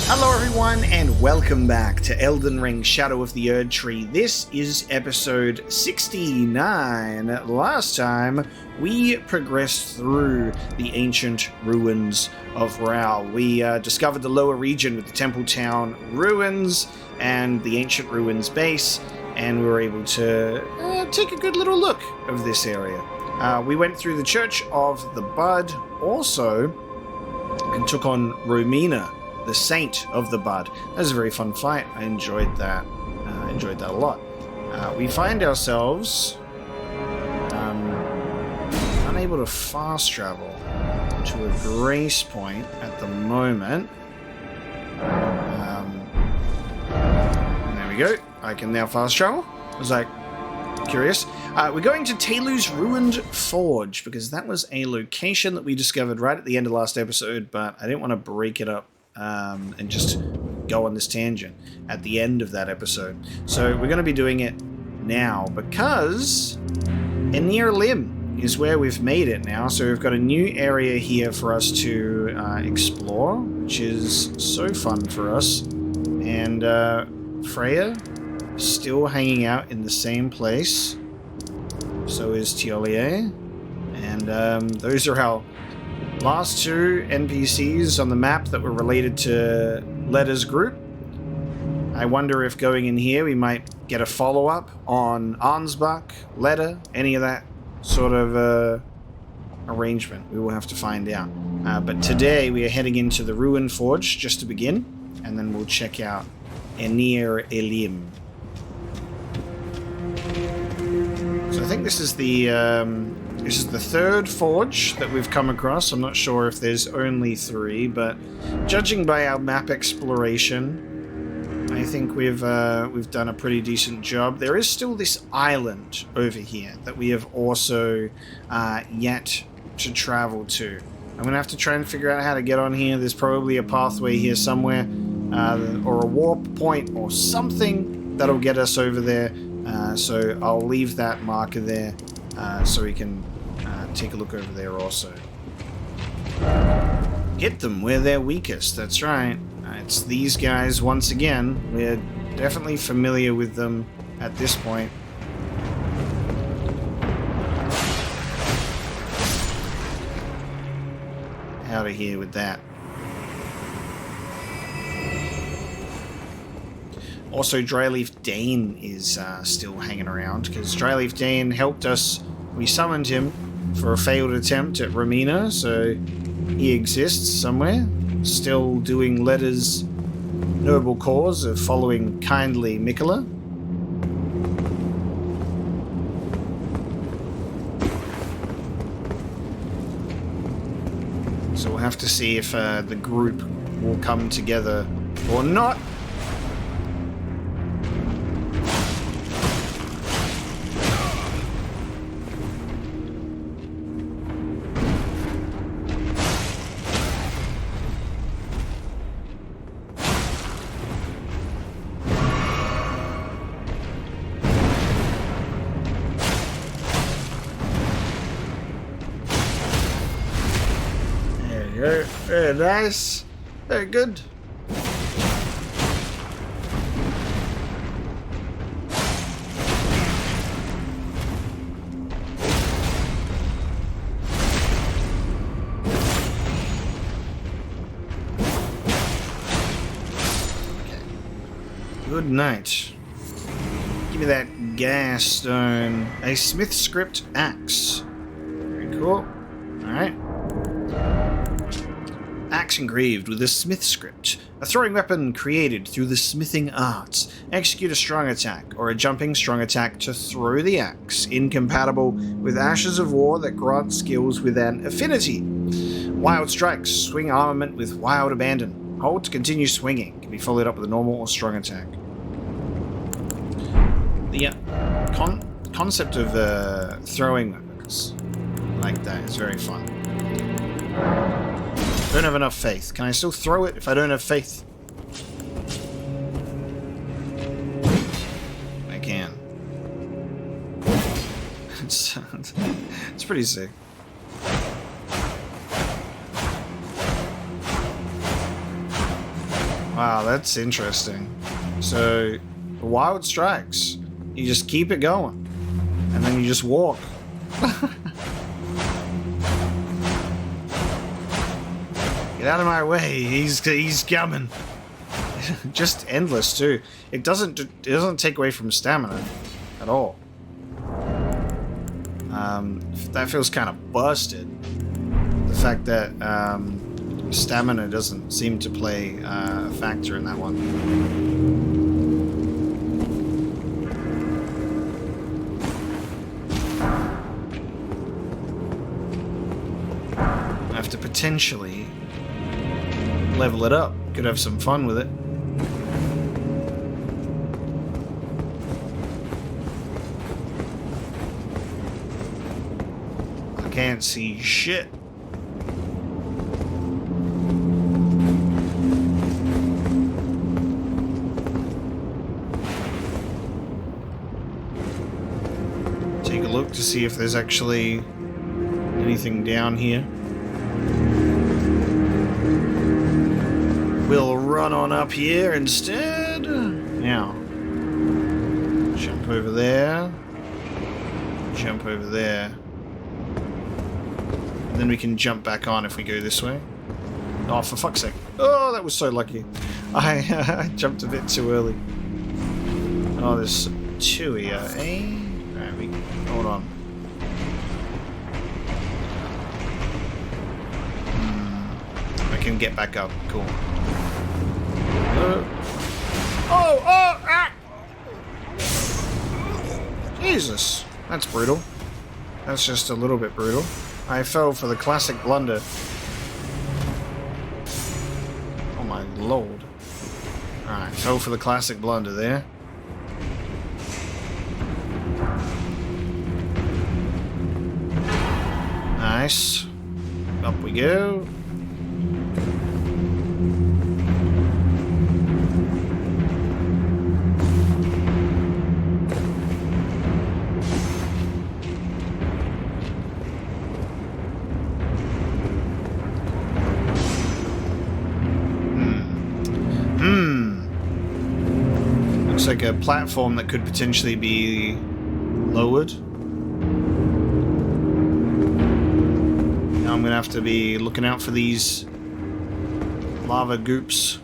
Hello everyone and welcome back to Elden Ring Shadow of the Erdtree. This is episode 69. Last time we progressed through the ancient ruins of Rao. We discovered the lower region with the Temple Town ruins and the ancient ruins base, and we were able to take a good little look of this area. We went through the Church of the Bud also and took on Romina, the Saint of the Bud. That was a very fun fight. I enjoyed that. A lot. We find ourselves unable to fast travel to a grace point at the moment. There we go. I can now fast travel. I was like, curious. We're going to Telu's Ruined Forge because that was a location that we discovered right at the end of last episode, but I didn't want to break it up and just go on this tangent at the end of that episode. So we're going to be doing it now because Enir-Ilim is where we've made it now. So we've got a new area here for us to explore, which is so fun for us. And Freya still hanging out in the same place. So is Tiolier. And those are our last two NPCs on the map that were related to Leda's group. I wonder if going in here we might get a follow-up on Ansbach, Leda, any of that sort of arrangement. We will have to find out. But today we are heading into the Ruin Forge just to begin, and then we'll check out Enir-Ilim. So I think this is the third forge that we've come across. I'm not sure if there's only three, but judging by our map exploration, I think we've done a pretty decent job. There is still this island over here that we have also yet to travel to. I'm going to have to try and figure out how to get on here. There's probably a pathway here somewhere, or a warp point or something that'll get us over there. So I'll leave that marker there so we can take a look over there also. Hit them where they're weakest, that's right. It's these guys once again. We're definitely familiar with them at this point. Out of here with that. Also, Dryleaf Dane is still hanging around, because Dryleaf Dane helped us. We summoned him for a failed attempt at Romina, so he exists somewhere, still doing Leda's noble cause of following kindly Mikola. So we'll have to see if the group will come together or not. Very nice. Very good. Good night. Give me that gas stone. A smith script axe. Very cool. Alright. Axe engraved with a smith script. A throwing weapon created through the smithing arts. Execute a strong attack or a jumping strong attack to throw the axe. Incompatible with Ashes of War that grant skills with an affinity. Wild strikes. Swing armament with wild abandon. Hold to continue swinging. Can be followed up with a normal or strong attack. The concept of throwing weapons like that is very fun. Don't have enough faith. Can I still throw it if I don't have faith? I can. It's pretty sick. Wow, that's interesting. So, the wild strikes. You just keep it going. And then you just walk. Get out of my way. He's coming. Just endless too. It doesn't take away from stamina at all. That feels kind of busted. The fact that stamina doesn't seem to play a factor in that one. I have to potentially level it up. Could have some fun with it. I can't see shit. Take a look to see if there's actually anything down here. We'll run on up here instead. Now, jump over there. Jump over there. And then we can jump back on if we go this way. Oh, for fuck's sake. Oh, that was so lucky. I jumped a bit too early. Oh, there's two here, eh? Alright, hold on. I can get back up. Cool. Ah! Jesus, that's brutal. That's just a little bit brutal. I fell for the classic blunder. Oh my lord. Alright, fell for the classic blunder there. Nice. Up we go. Looks like a platform that could potentially be lowered. Now I'm gonna have to be looking out for these lava goops.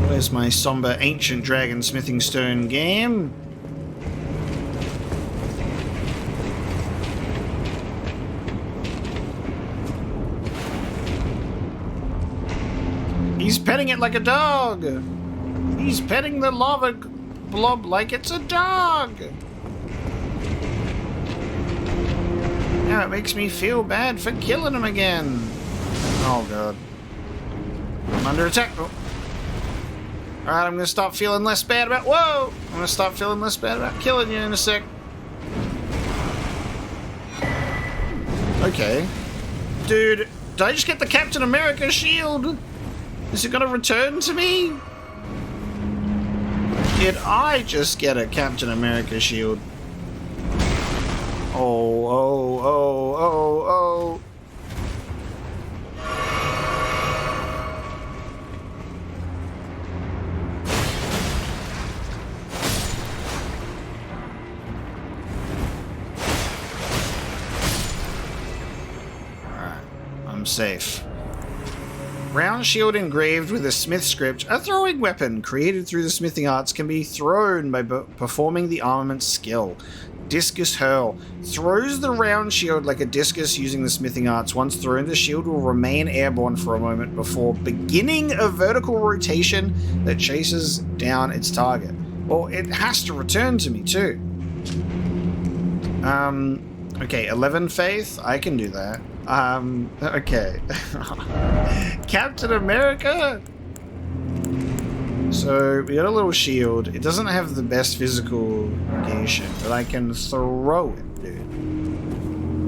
Where's my somber ancient dragon smithing stone game? He's petting it like a dog. He's petting the lava blob like it's a dog. Now it makes me feel bad for killing him again. Oh god. I'm under attack. Oh. Alright, I'm gonna stop feeling less bad about— whoa! I'm gonna stop feeling less bad about killing you in a sec. Okay. Dude, did I just get the Captain America shield? Is it gonna return to me? Did I just get a Captain America shield? Oh, oh, oh, oh, oh. Alright, I'm safe. Round shield engraved with a smith script, a throwing weapon created through the smithing arts, can be thrown by performing the armament skill. Discus hurl. Throws the round shield like a discus using the smithing arts. Once thrown, the shield will remain airborne for a moment before beginning a vertical rotation that chases down its target. Well, it has to return to me too. Okay, 11 faith, I can do that. Okay. Captain America? So, we got a little shield. It doesn't have the best physical negation, but I can throw it, dude.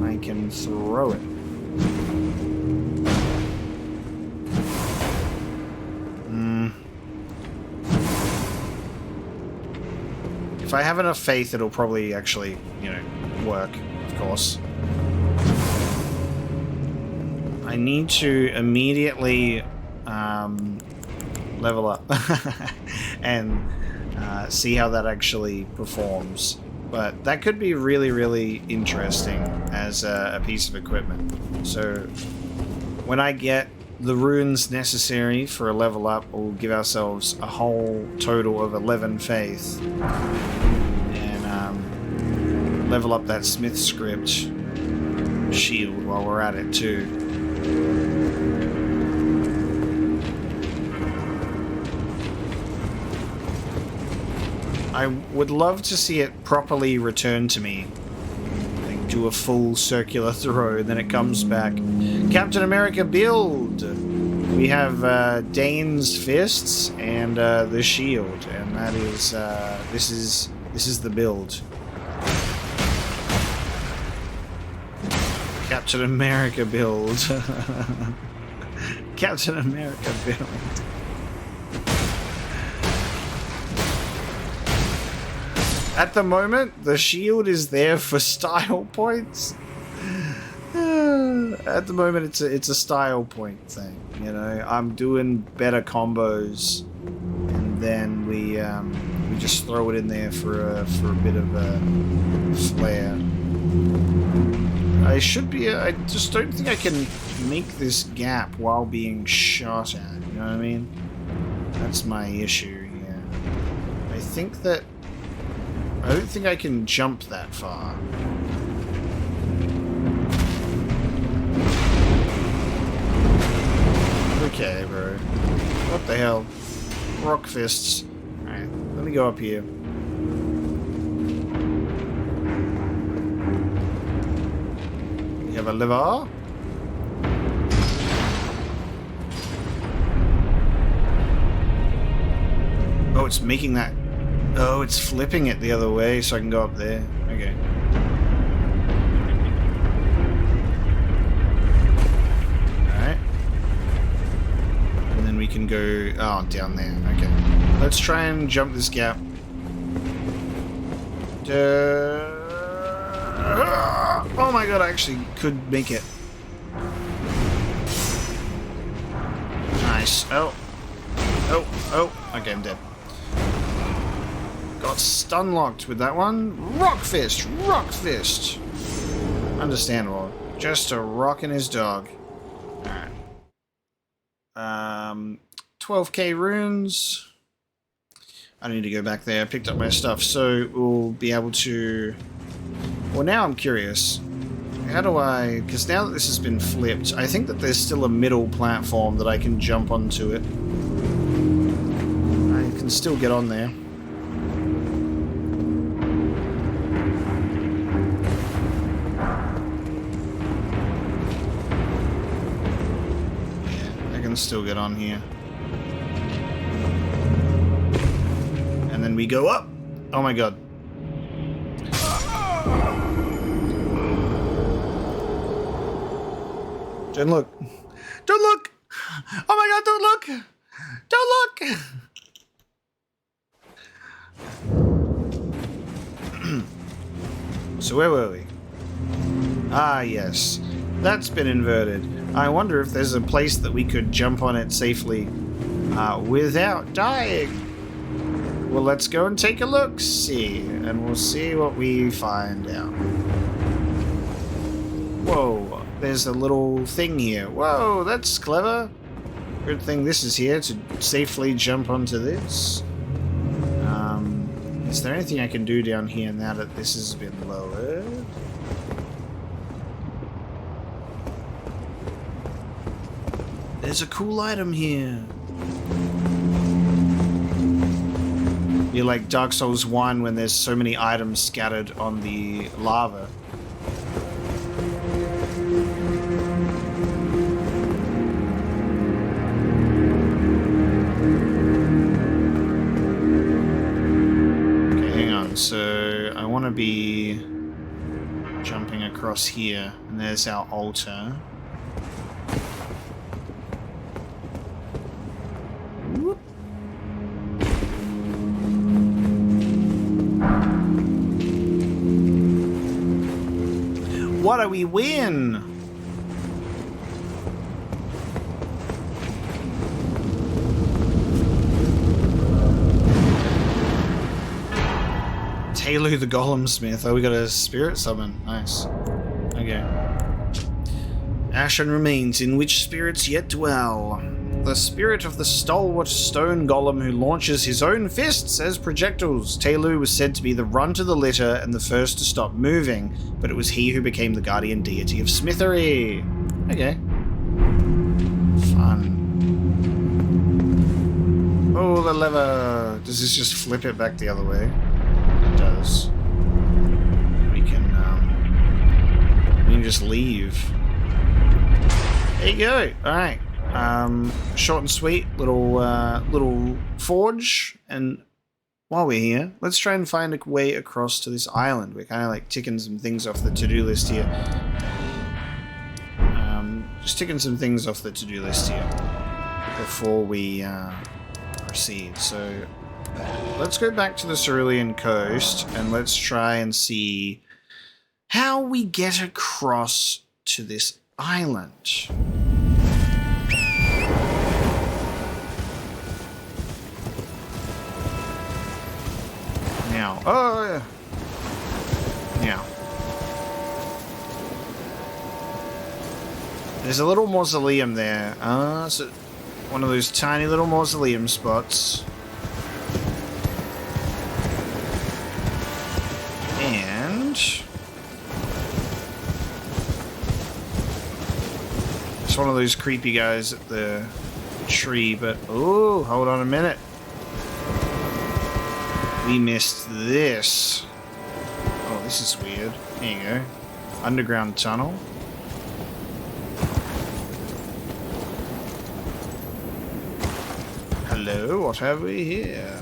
I can throw it. If I have enough faith, it'll probably actually, you know, work, of course. I need to immediately level up and see how that actually performs. But that could be really, really interesting as a piece of equipment. So when I get the runes necessary for a level up, we'll give ourselves a whole total of 11 faith. And level up that smith script shield while we're at it too. I would love to see it properly return to me. Like, do a full circular throw, then it comes back. Captain America build! We have Dane's fists and the shield, and that is this is the build. Captain America build. Captain America build. At the moment, the shield is there for style points. At the moment, it's a style point thing. You know, I'm doing better combos, and then we just throw it in there for a bit of a flair. I just don't think I can make this gap while being shot at. You know what I mean? That's my issue here. I don't think I can jump that far. Okay, bro. What the hell? Rock fists. Alright, let me go up here. We have a lever. Oh, it's making that... Oh, it's flipping it the other way so I can go up there. Okay. Alright. And then we can go... Oh, down there. Okay. Let's try and jump this gap. Oh my god, I actually could make it. Nice. Oh. Oh. Oh. Okay, I'm dead. Got stun locked with that one. Rock fist! Rock fist! Understandable. Just a rockin' his dog. Alright. 12k runes. I need to go back there. I picked up my stuff, so we'll be able to... Well, now I'm curious. How do I... Because now that this has been flipped, I think that there's still a middle platform that I can jump onto it. I can still get on there. Still get on here. And then we go up. Oh my god. Don't look. Don't look! Oh my god, don't look! Don't look! So where were we? Ah, yes. That's been inverted. I wonder if there's a place that we could jump on it safely without dying. Well, let's go and take a look-see, and we'll see what we find out. Whoa, there's a little thing here. Whoa, that's clever. Good thing this is here to safely jump onto this. Is there anything I can do down here now that this has been lowered? There's a cool item here. You're like Dark Souls 1 when there's so many items scattered on the lava. Okay, hang on. So I want to be jumping across here, and there's our altar. What do we win? Talu the Golem Smith. Oh, we got a spirit summon. Nice. Okay. Ashen remains in which spirits yet dwell. The spirit of the stalwart stone golem who launches his own fists as projectiles. Talu was said to be the runt of the litter and the first to stop moving, but it was he who became the guardian deity of smithery. Okay. Fun. Oh, the lever. Does this just flip it back the other way? It does. We can just leave. There you go. Alright. Short and sweet, little forge, and while we're here, let's try and find a way across to this island. We're kind of like ticking some things off the to-do list here. Just ticking some things off the to-do list here before we proceed. So let's go back to the Cerulean coast and let's try and see how we get across to this island. Now, oh yeah. There's a little mausoleum there. So one of those tiny little mausoleum spots. And it's one of those creepy guys at the tree, but oh, hold on a minute. We missed this. Oh, this is weird. There you go. Underground tunnel. Hello, what have we here?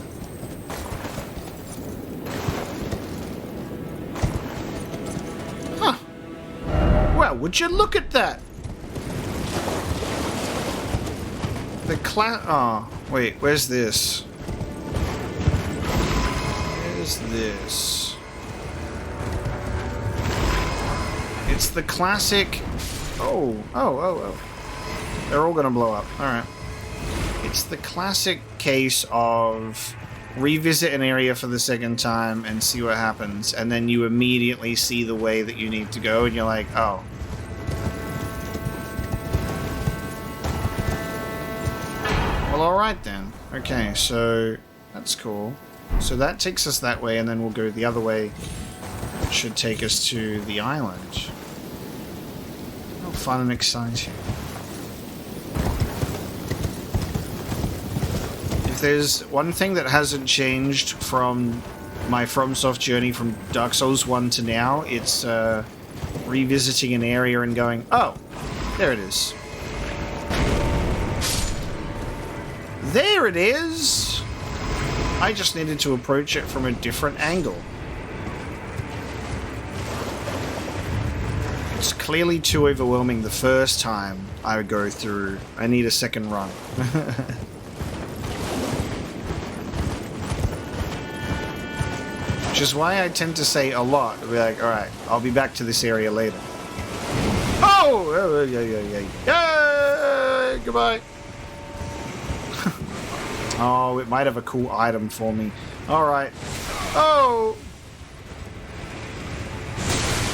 Huh. Well, would you look at that? The oh, wait, where's this? This? It's the classic. Oh. They're all gonna blow up. Alright. It's the classic case of revisit an area for the second time and see what happens, and then you immediately see the way that you need to go, and you're like, oh. Well, alright then. Okay, so that's cool. So that takes us that way, and then we'll go the other way, which should take us to the island. Oh, fun and exciting. If there's one thing that hasn't changed from my FromSoft journey from Dark Souls 1 to now, it's revisiting an area and going, oh, there it is. There it is! I just needed to approach it from a different angle. It's clearly too overwhelming the first time I would go through. I need a second run. Which is why I tend to say a lot. I'll be like, alright, I'll be back to this area later. Oh! Yeah! Goodbye! Oh, it might have a cool item for me. Alright. Oh!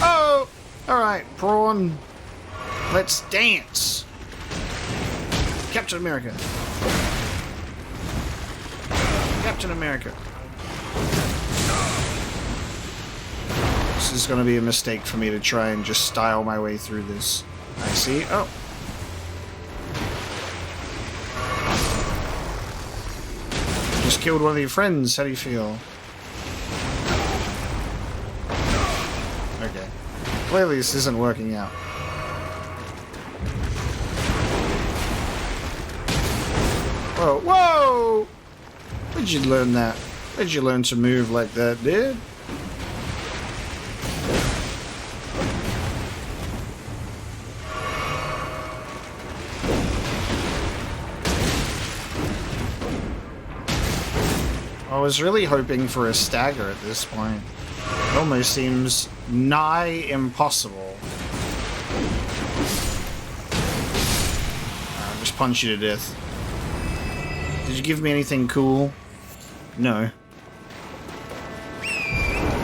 Oh! Alright, prawn. Let's dance! Captain America. Captain America. This is going to be a mistake for me to try and just style my way through this. I see. Oh. Just killed one of your friends. How do you feel? Okay. Clearly this isn't working out. Whoa, whoa! Where'd you learn that? Where'd you learn to move like that, dude? I was really hoping for a stagger at this point. It almost seems nigh impossible. I'll just punch you to death. Did you give me anything cool? No.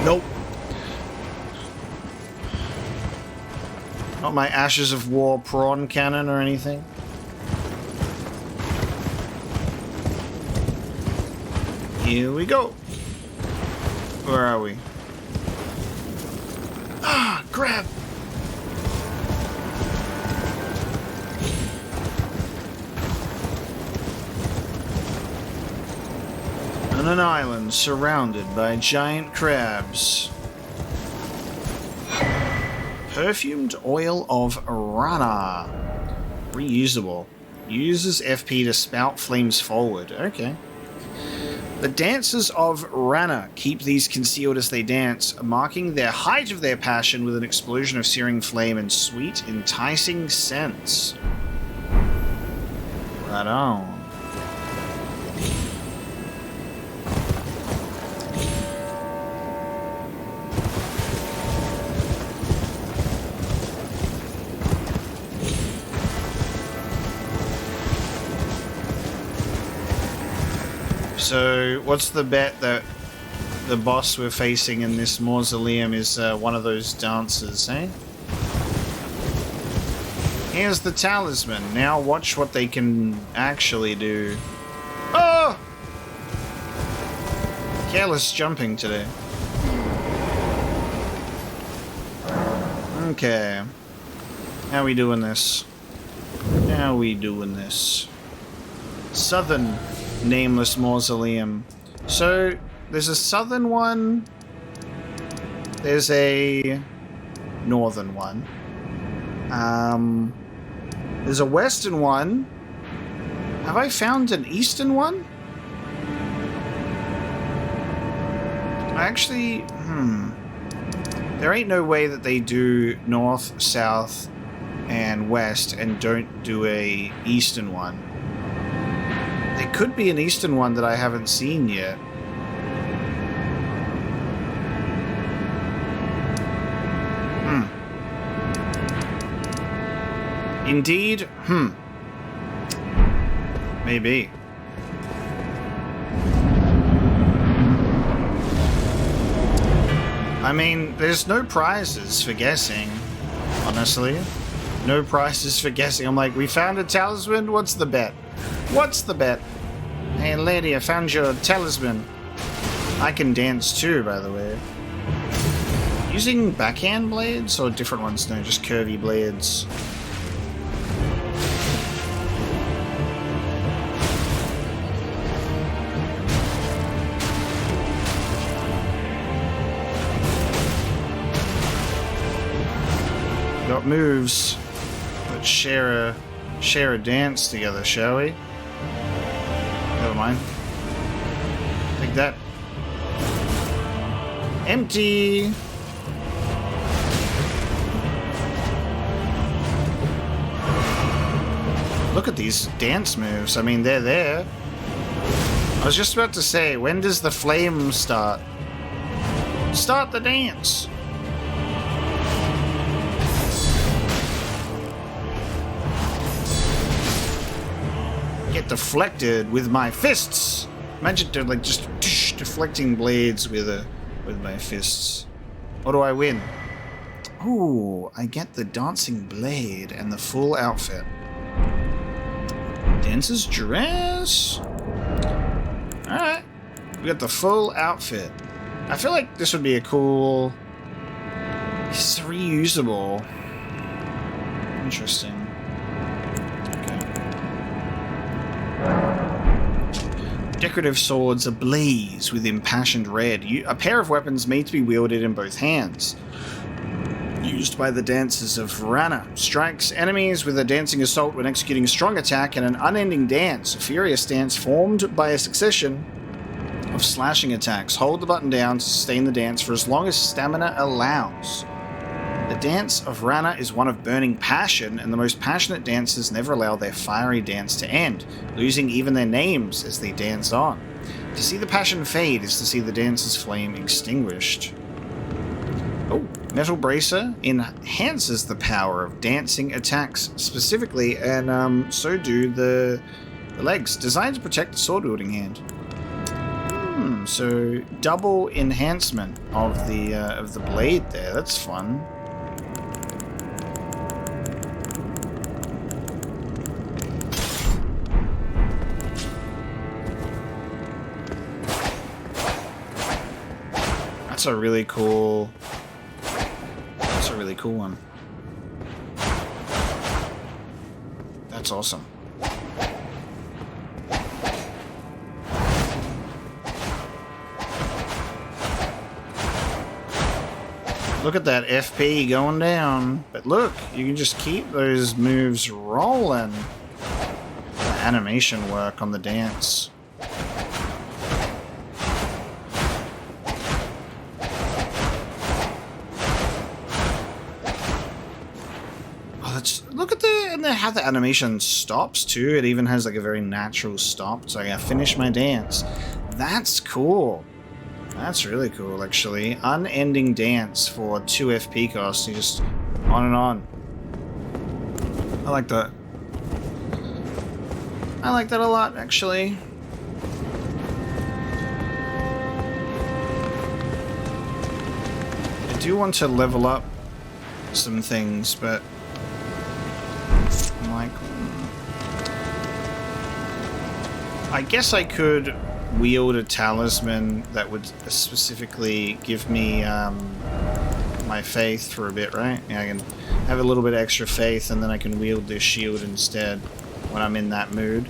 Nope. Not my Ashes of War prawn cannon or anything. Here we go. Where are we? Ah, grab! On an island surrounded by giant crabs. Perfumed oil of Rana. Reusable. Uses FP to spout flames forward. Okay. The dancers of Rana keep these concealed as they dance, marking their height of their passion with an explosion of searing flame and sweet, enticing scents. Right on. So, what's the bet that the boss we're facing in this mausoleum is one of those dancers, eh? Here's the talisman. Now watch what they can actually do. Oh! Careless jumping today. Okay. How we doing this? How we doing this? Southern nameless mausoleum. So, there's a southern one. There's a northern one. There's a western one. Have I found an eastern one? Actually, there ain't no way that they do north, south, and west and don't do a eastern one. There could be an eastern one that I haven't seen yet. Indeed? Maybe. I mean, there's no prizes for guessing, honestly. No prizes for guessing. I'm like, we found a talisman? What's the bet? What's the bet? Hey, lady, I found your talisman. I can dance too, by the way. Using backhand blades or different ones? No, just curvy blades. Got moves. Let's share a dance together, shall we? Never mind. Take that. Empty. Look at these dance moves. I mean, they're there. I was just about to say, when does the flame start? Start the dance. Get deflected with my fists. Imagine like just deflecting blades with my fists. What do I win? Ooh, I get the dancing blade and the full outfit. Dancer's dress. All right, we got the full outfit. I feel like this would be a cool. It's reusable. Interesting. Decorative swords ablaze with impassioned red. A pair of weapons made to be wielded in both hands. Used by the dancers of Rana. Strikes enemies with a dancing assault when executing a strong attack and an unending dance. A furious dance formed by a succession of slashing attacks. Hold the button down to sustain the dance for as long as stamina allows. The dance of Rana is one of burning passion, and the most passionate dancers never allow their fiery dance to end, losing even their names as they dance on. To see the passion fade is to see the dancer's flame extinguished. Oh, Metal Bracer enhances the power of dancing attacks specifically, and so do the legs, designed to protect the sword-wielding hand. So double enhancement of the blade there. That's fun. That's a really cool. That's a really cool one. That's awesome. Look at that FP going down. But look, you can just keep those moves rolling. The animation work on the dance. Look at how the animation stops too. It even has like a very natural stop. It's like I finish my dance. That's cool. That's really cool, actually. Unending dance for 2 FP costs. You just on and on. I like that. I like that a lot, actually. I do want to level up some things, but I'm like, I guess I could wield a talisman that would specifically give me my faith for a bit, right? Yeah, I can have a little bit of extra faith and then I can wield this shield instead when I'm in that mood.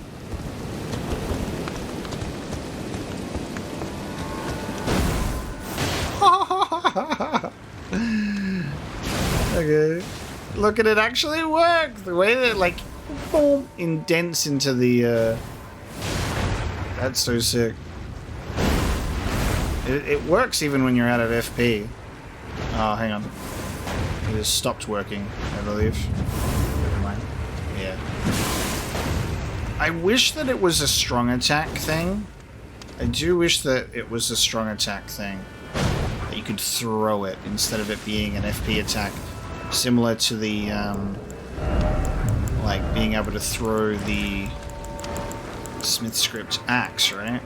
Okay. Look at it actually work! The way that it, like, boom, indents into the, That's so sick. It works even when you're out of FP. Oh, hang on. It just stopped working, I believe. Never mind. Yeah. I wish that it was a strong attack thing. I do wish that it was a strong attack thing. That you could throw it instead of it being an FP attack. Similar to the, like, being able to throw the Smith script axe, right?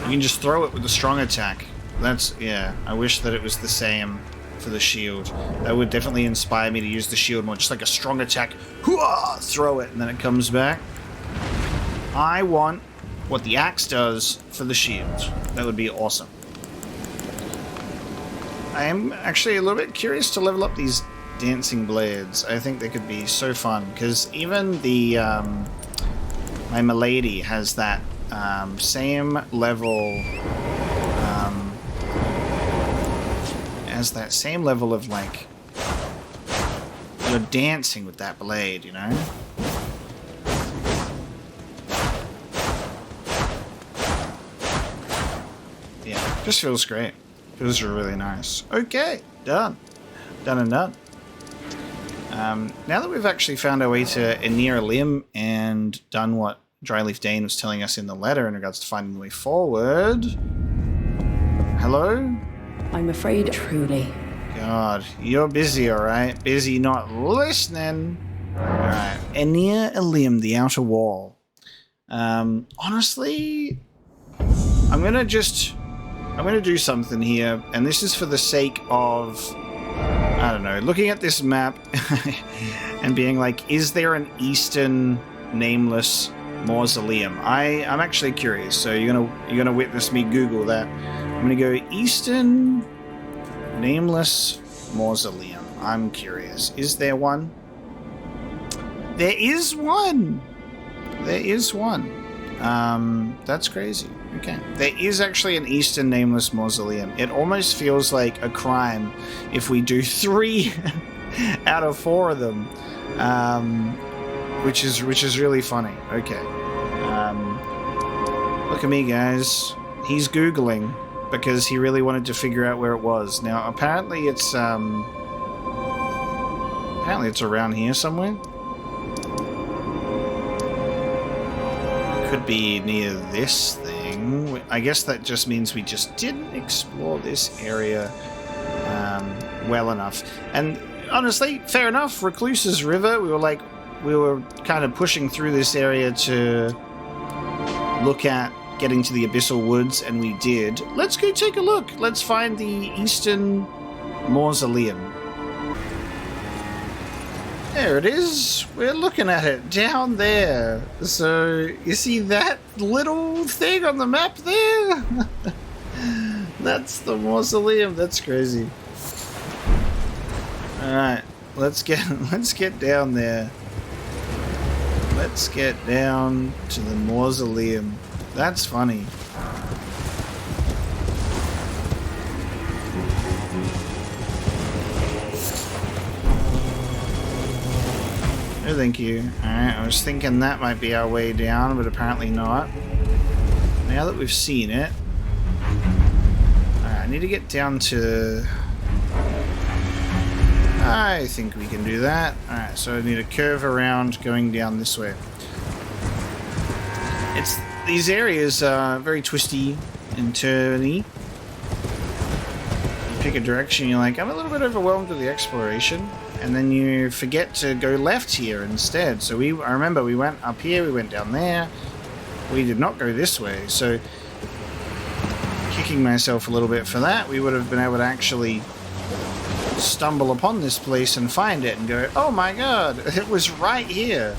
You can just throw it with a strong attack. That's, yeah, I wish that it was the same for the shield. That would definitely inspire me to use the shield more. Just like a strong attack, hooah, throw it, and then it comes back. I want what the axe does for the shield. That would be awesome. I am actually a little bit curious to level up these dancing blades. I think they could be so fun, because even the, my milady has that same level, of, like, you're dancing with that blade, you know? Yeah, just feels great. Feels really nice. Okay, done. Done and done. Now that we've actually found our way to Enir-Ilim and done what Dryleaf Dane was telling us in the letter in regards to finding the way forward. Hello? I'm afraid truly. God, you're busy, alright? Busy not listening. Alright, Enir-Ilim, the outer wall. Honestly, I'm gonna do something here, and this is for the sake of, I don't know, looking at this map and being like, is there an Eastern nameless mausoleum? I'm actually curious, so you're gonna witness me Google that. I'm gonna go Eastern nameless mausoleum. I'm curious. Is there one? There is one! There is one. That's crazy. Okay. There is actually an Eastern nameless mausoleum. It almost feels like a crime if we do 3 out of 4 of them. Which is really funny. Okay. Look at me, guys. He's Googling because he really wanted to figure out where it was. Now, apparently it's around here somewhere. Could be near this thing. I guess that just means we just didn't explore this area well enough. And honestly, fair enough. Recluse's River, we were kind of pushing through this area to look at getting to the Abyssal Woods, and we did. Let's go take a look. Let's find the Eastern Mausoleum. There it is. We're looking at it down there. So, you see that little thing on the map there? That's the mausoleum. That's crazy. Alright, let's get down there. Let's get down to the mausoleum. That's funny. No, thank you. Alright, I was thinking that might be our way down, but apparently not. Now that we've seen it... Alright, I need to get down to... I think we can do that. Alright, so I need to curve around going down this way. These areas are very twisty and turny. You pick a direction, you're like, I'm a little bit overwhelmed with the exploration. And then you forget to go left here instead. So I remember we went up here, we went down there. We did not go this way. So, kicking myself a little bit for that, we would have been able to actually stumble upon this place and find it and go, oh my god, it was right here.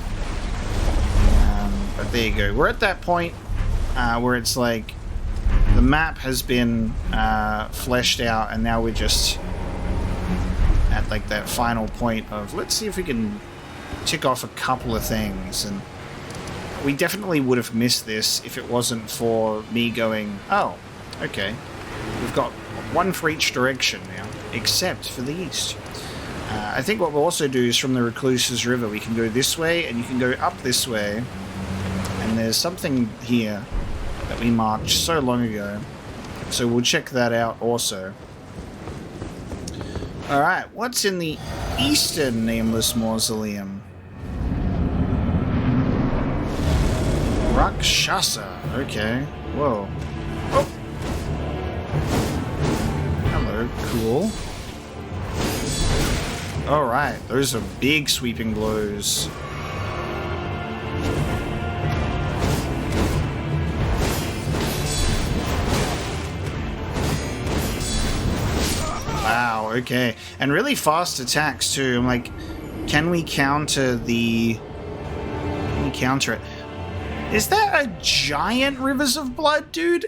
But there you go. We're at that point where it's like the map has been fleshed out, and now we're just at like that final point of let's see if we can tick off a couple of things. And we definitely would have missed this if it wasn't for me going, oh, okay, we've got one for each direction now, except for the east. I think what we'll also do is from the Recluse's River, we can go this way, and you can go up this way, and there's something here that we marked so long ago, so we'll check that out also. Alright, what's in the Eastern Nameless Mausoleum? Rakshasa. Okay. Whoa. Oh! Hello. Cool. Alright, those are big sweeping blows. Wow, okay. And really fast attacks too. I'm like, can we counter the... Can we counter it? Is that a giant Rivers of Blood, dude?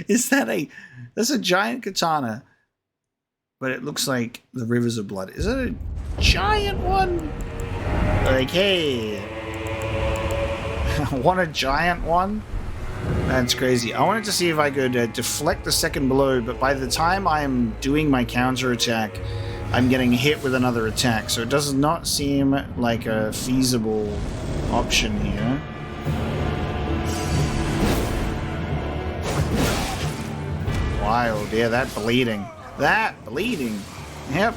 Is that a... That's a giant katana. But it looks like the Rivers of Blood. Is it a giant one? Like, hey. Want a giant one? That's crazy. I wanted to see if I could deflect the second blow, but by the time I'm doing my counter attack, I'm getting hit with another attack. So it does not seem like a feasible option here. Wild. Yeah, that bleeding. That bleeding. Yep.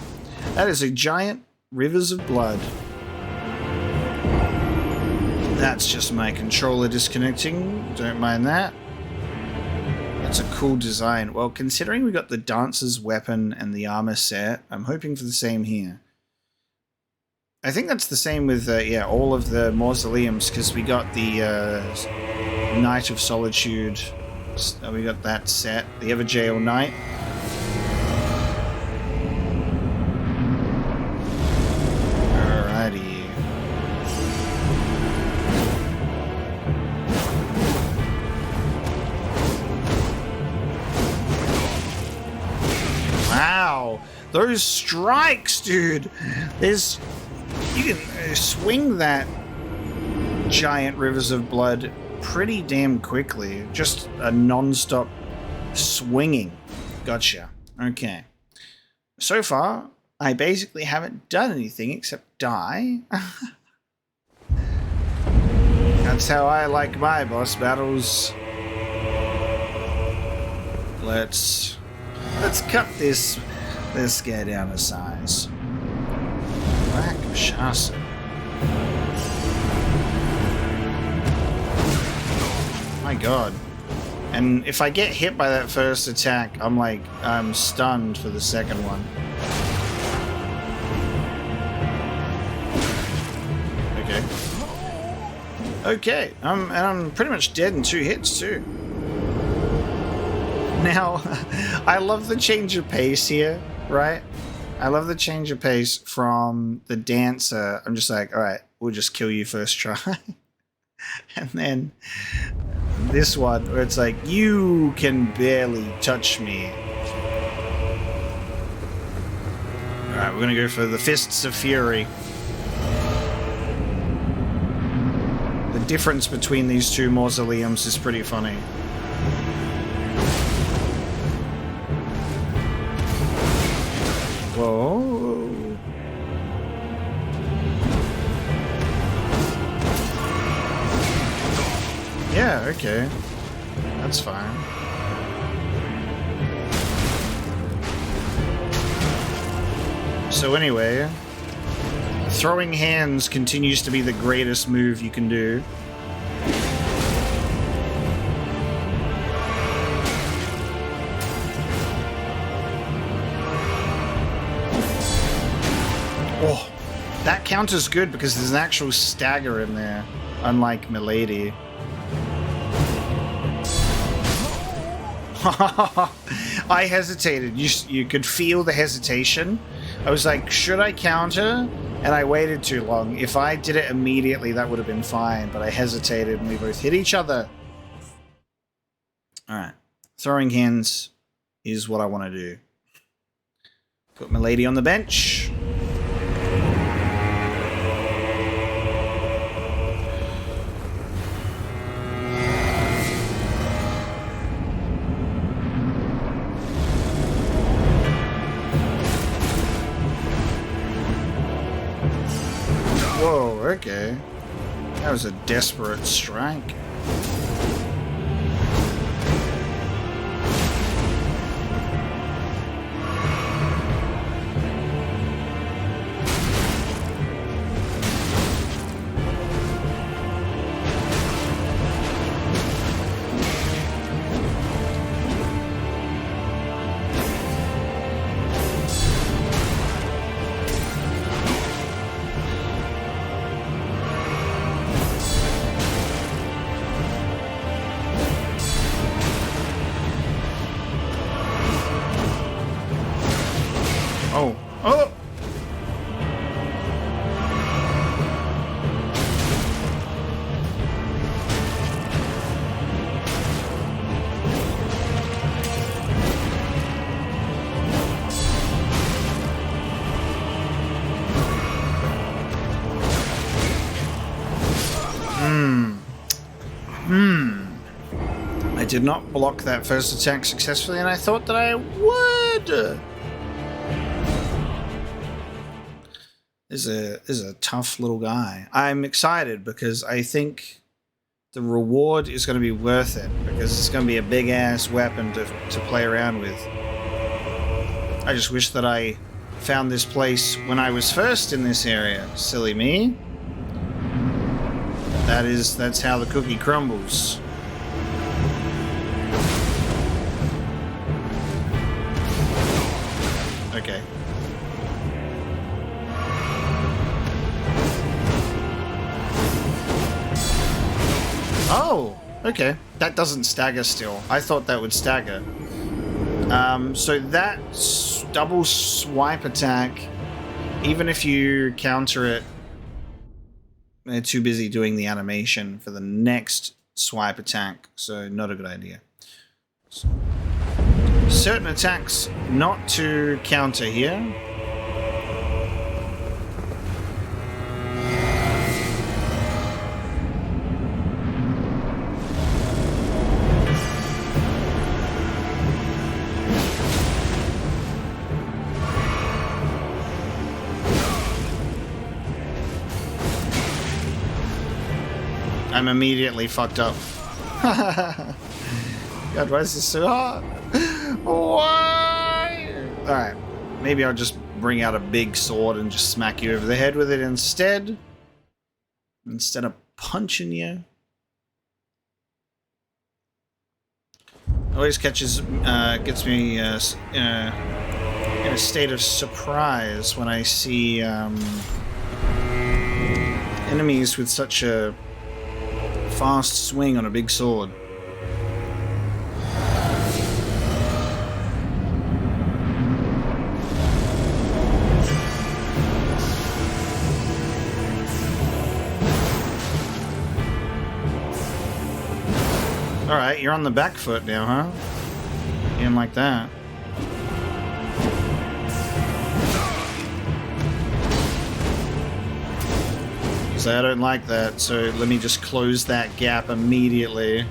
That is a giant Rivers of Blood. That's just my controller disconnecting. Don't mind that. That's a cool design. Well, considering we got the Dancer's weapon and the armor set, I'm hoping for the same here. I think that's the same with, yeah, all of the mausoleums, because we got the Knight of Solitude. We got that set. The Everjail Knight. Those strikes, dude! You can swing that giant Rivers of Blood pretty damn quickly. Just a non-stop swinging. Gotcha. Okay. So far, I basically haven't done anything except die. That's how I like my boss battles. Let's cut this guy down to size. Rakshasa. My god. And if I get hit by that first attack, I'm stunned for the second one. Okay, and I'm pretty much dead in 2 hits too. Now, I love the change of pace here, right? I love the change of pace from the dancer. I'm just like, all right, we'll just kill you first try. And then this one where it's like, you can barely touch me. All right, we're gonna go for the Fists of Fury. The difference between these 2 mausoleums is pretty funny. Whoa. Yeah, okay. That's fine. So anyway, throwing hands continues to be the greatest move you can do. Oh, that counters good because there's an actual stagger in there, unlike Milady. I hesitated. You could feel the hesitation. I was like, should I counter? And I waited too long. If I did it immediately, that would have been fine, but I hesitated and we both hit each other. Alright. Throwing hands is what I want to do. Put Milady on the bench. Whoa, okay. That was a desperate strike. Oh. Oh! I did not block that first attack successfully, and I thought that I would. Is a tough little guy. I'm excited because I think the reward is going to be worth it because it's going to be a big ass weapon to play around with. I just wish that I found this place when I was first in this area. Silly me. That's how the cookie crumbles. Okay. Oh, okay. That doesn't stagger still. I thought that would stagger. So that double swipe attack, even if you counter it, they're too busy doing the animation for the next swipe attack, so not a good idea. So, certain attacks not to counter here. I'm immediately fucked up. God, why is this so hard? Why? Alright, maybe I'll just bring out a big sword and just smack you over the head with it instead. Instead of punching you. Always gets me in a state of surprise when I see enemies with such a fast swing on a big sword. Alright, you're on the back foot now, huh? You didn't like that. So I don't like that, so let me just close that gap immediately.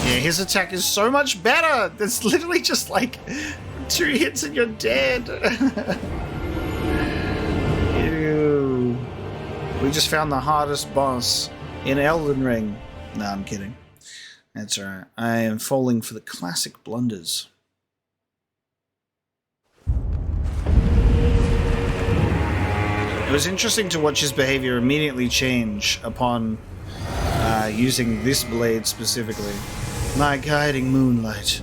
Yeah, his attack is so much better! It's literally just like 2 hits and you're dead. Ew. We just found the hardest boss in Elden Ring. No, I'm kidding. That's alright. I am falling for the classic blunders. It was interesting to watch his behavior immediately change upon using this blade specifically. My guiding moonlight.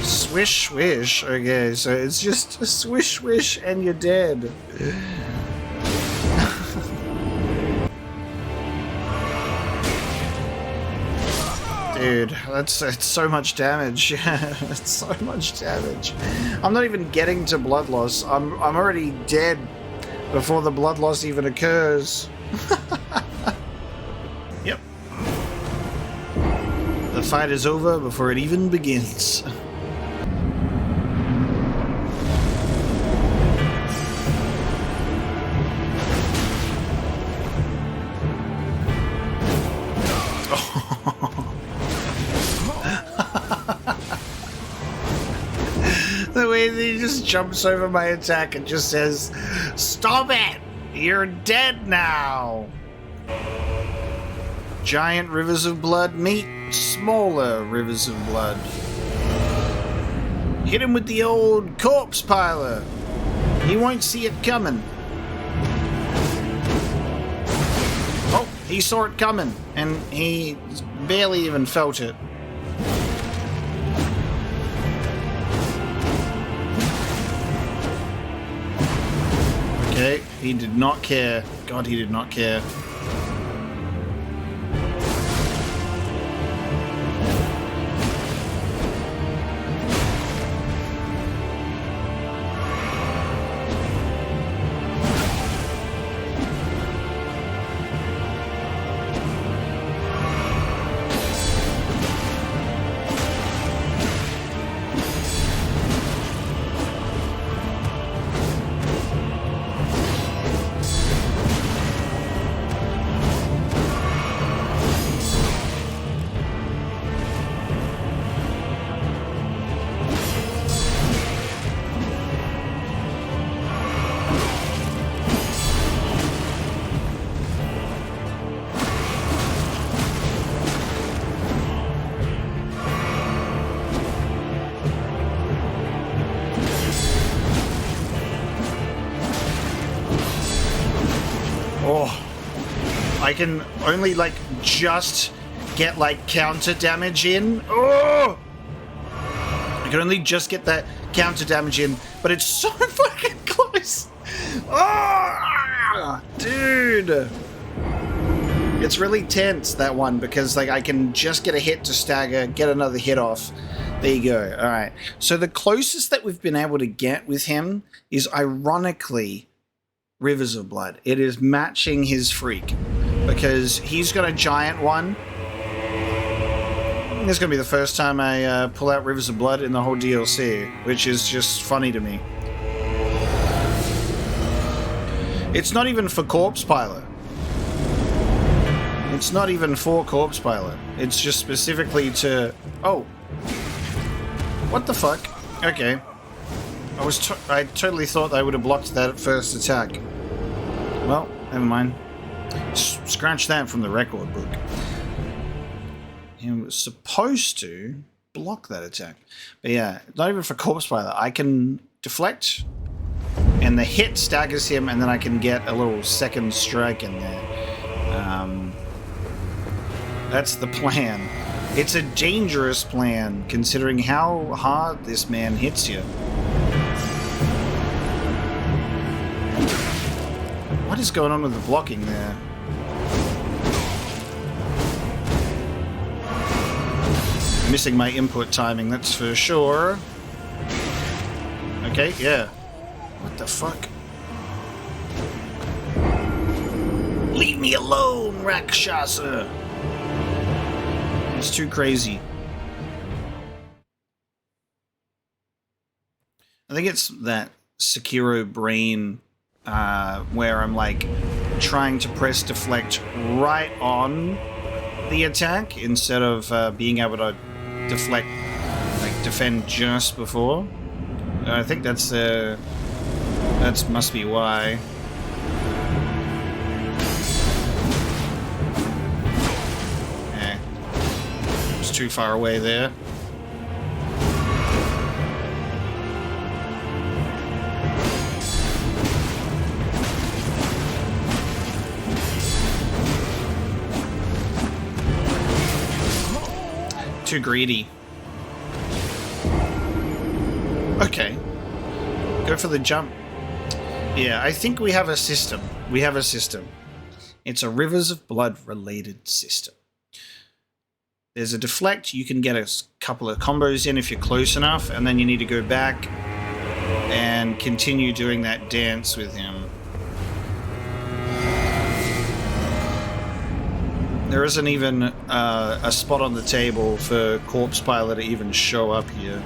Swish, swish. Okay, so it's just a swish, swish, and you're dead. Dude, it's so much damage. Yeah, it's so much damage. I'm not even getting to blood loss. I'm already dead before the blood loss even occurs. Yep. The fight is over before it even begins. The way that he just jumps over my attack and just says, "Stop it! You're dead now!" Giant rivers of blood meet smaller rivers of blood. Hit him with the old corpse piler. He won't see it coming. Oh, he saw it coming, and he barely even felt it. Okay, he did not care. God, he did not care. I can only, like, just get, like, counter damage in. Oh! I can only just get that counter damage in, but it's so fucking close. Oh! Dude! It's really tense, that one, because, like, I can just get a hit to stagger, get another hit off. There you go. All right. So the closest that we've been able to get with him is, ironically, Rivers of Blood. It is matching his freak. Because he's got a giant one. This is going to be the first time I pull out Rivers of Blood in the whole DLC, which is just funny to me. It's not even for Corpse Pilot. It's not even for Corpse Pilot. It's just specifically to... Oh. What the fuck? Okay. I totally thought they would have blocked that first attack. Well, never mind. Scratch that from the record book. He was supposed to block that attack. But yeah, not even for Corpse Pilot. I can deflect, and the hit staggers him, and then I can get a little second strike in there. That's the plan. It's a dangerous plan, considering how hard this man hits you. What is going on with the blocking there? Missing my input timing, that's for sure. Okay, yeah. What the fuck? Leave me alone, Rakshasa! It's too crazy. I think it's that Sekiro brain where I'm like trying to press deflect right on the attack instead of being able to deflect, like defend just before. I think that's must be why. Too far away there. Too greedy. Okay. Go for the jump. Yeah, I think we have a system. We have a system. It's a Rivers of Blood related system. There's a deflect, you can get a couple of combos in if you're close enough, and then you need to go back and continue doing that dance with him. There isn't even a spot on the table for Corpse Pilot to even show up here.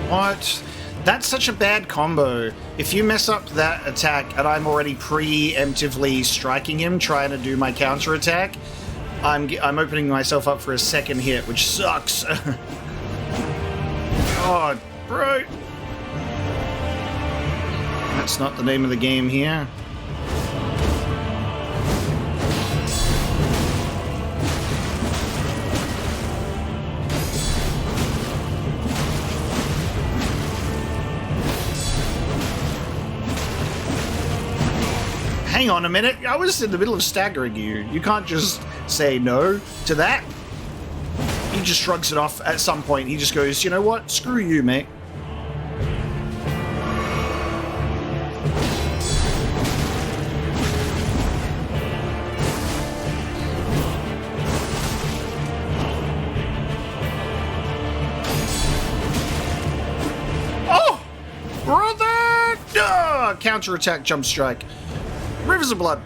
What? That's such a bad combo. If you mess up that attack and I'm already preemptively striking him, trying to do my counter attack, I'm opening myself up for a second hit, which sucks. Oh, bro. That's not the name of the game here. Hang on a minute, I was in the middle of staggering you. You can't just say no to that. He just shrugs it off at some point. He just goes, you know what? Screw you, mate. Oh! Brother! Duh! Counter-attack, jump strike. Rivers of Blood.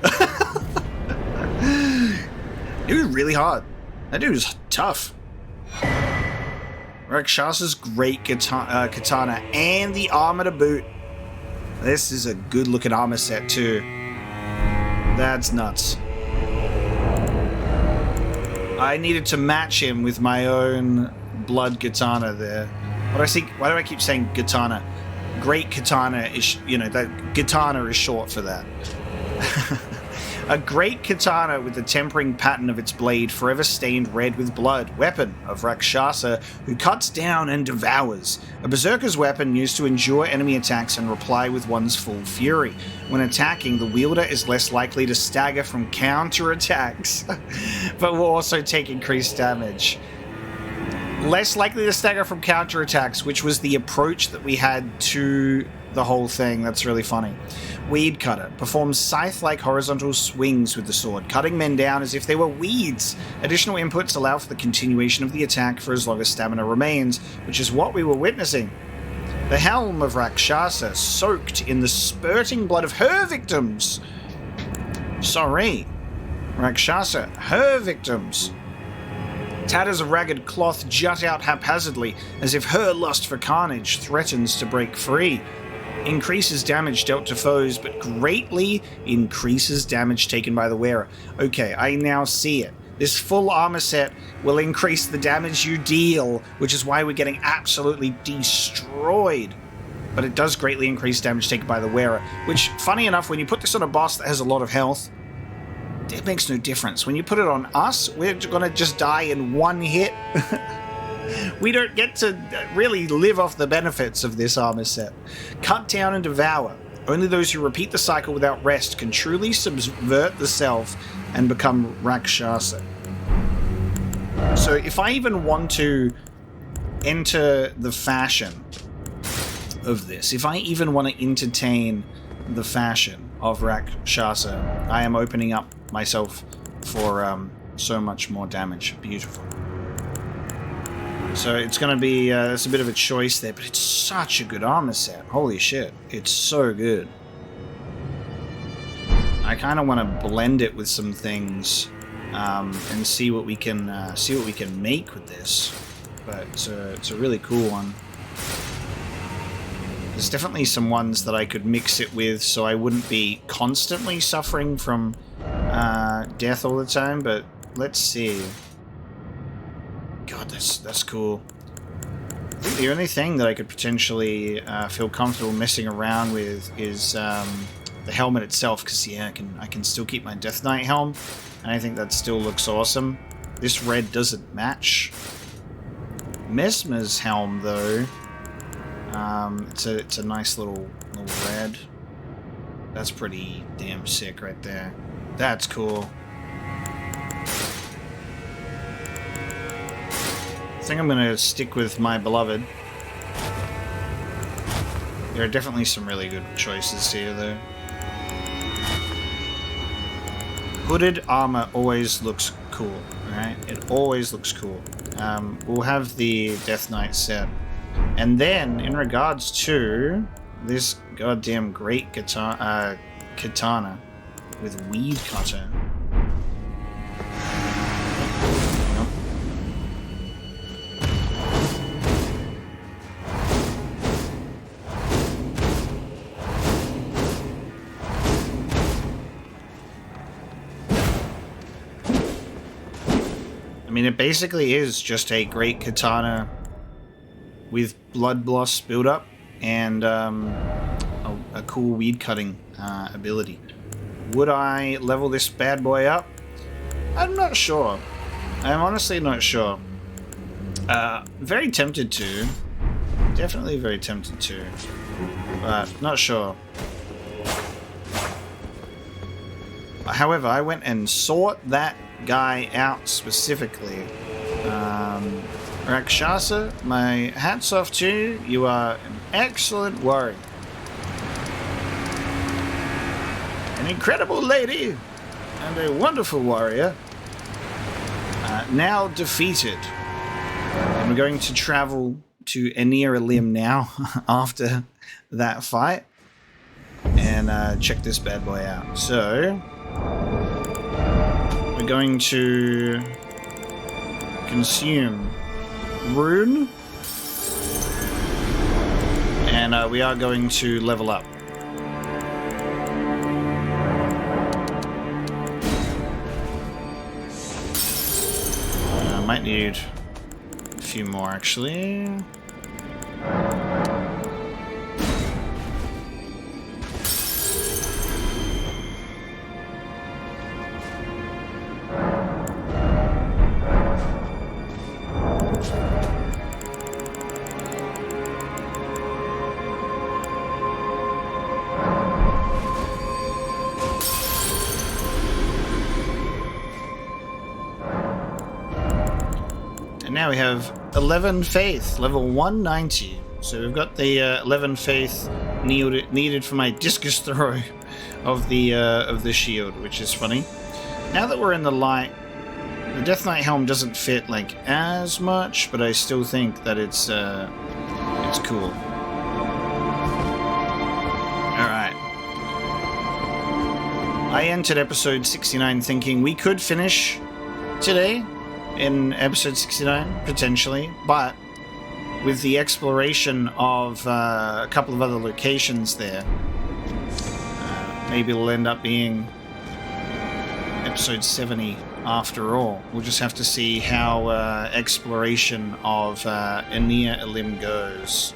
Dude, really hard. That dude is tough. Rakshasa's great katana and the armor to boot. This is a good looking armor set too. That's nuts. I needed to match him with my own blood katana there. Why do I keep saying katana? Great katana is, you know, that katana is short for that. A great katana with the tempering pattern of its blade forever stained red with blood. Weapon of Rakshasa who cuts down and devours. A berserker's weapon used to endure enemy attacks and reply with one's full fury. When attacking, the wielder is less likely to stagger from counter attacks, but will also take increased damage. Less likely to stagger from counter attacks, which was the approach that we had to the whole thing. That's really funny. Weed Cutter performs scythe-like horizontal swings with the sword, cutting men down as if they were weeds. Additional inputs allow for the continuation of the attack for as long as stamina remains, which is what we were witnessing. The helm of Rakshasa soaked in the spurting blood of her victims. Sorry, Rakshasa, her victims. Tatters of ragged cloth jut out haphazardly, as if her lust for carnage threatens to break free. Increases damage dealt to foes, but greatly increases damage taken by the wearer. Okay, I now see it. This full armor set will increase the damage you deal, which is why we're getting absolutely destroyed. But it does greatly increase damage taken by the wearer, which, funny enough, when you put this on a boss that has a lot of health, it makes no difference. When you put it on us, we're gonna just die in one hit. We don't get to really live off the benefits of this armor set. Cut down and devour. Only those who repeat the cycle without rest can truly subvert the self and become Rakshasa. So if I even want to enter the fashion of this, if I even want to entertain the fashion of Rakshasa, I am opening up myself for so much more damage. Beautiful. So it's going to be, it's a bit of a choice there, but it's such a good armor set. Holy shit. It's so good. I kind of want to blend it with some things and see what we can make with this. But it's a really cool one. There's definitely some ones that I could mix it with so I wouldn't be constantly suffering from death all the time, but let's see. God, that's cool. I think the only thing that I could potentially feel comfortable messing around with is the helmet itself, because yeah, I can still keep my Death Knight helm, and I think that still looks awesome. This red doesn't match Mesmer's helm though. It's a nice little red. That's pretty damn sick right there. That's cool. I think I'm going to stick with my beloved. There are definitely some really good choices here, though. Hooded armor always looks cool, right? It always looks cool. We'll have the Death Knight set. And then, in regards to this goddamn great katana with weed cutter. I mean, it basically is just a great katana with blood loss build-up and a cool weed cutting ability. Would I level this bad boy up? I'm not sure. I'm honestly not sure. Very tempted to. Definitely very tempted to. But not sure. However, I went and sought that guy out specifically. Rakshasa, my hat's off to you. You are an excellent warrior. An incredible lady and a wonderful warrior. Now defeated. And we're going to travel to Enir-Ilim now after that fight. And check this bad boy out. So we're going to consume rune, and we are going to level up. I might need a few more actually. Now we have 11 faith, level 190. So we've got the 11 faith needed for my discus throw of the shield, which is funny. Now that we're in the light, the Death Knight helm doesn't fit like as much, but I still think that it's cool. All right. I entered episode 69 thinking we could finish today. in episode 69, potentially, but with the exploration of a couple of other locations there, maybe it'll end up being episode 70 after all. We'll just have to see how exploration of Enir-Ilim goes.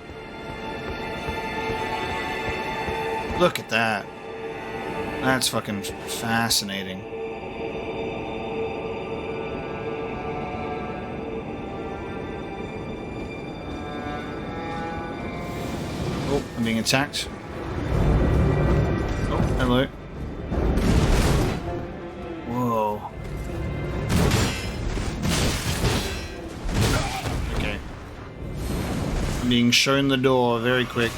Look at that. That's fucking fascinating. Oh, I'm being attacked. Oh, hello. Whoa. Okay. I'm being shown the door very quick.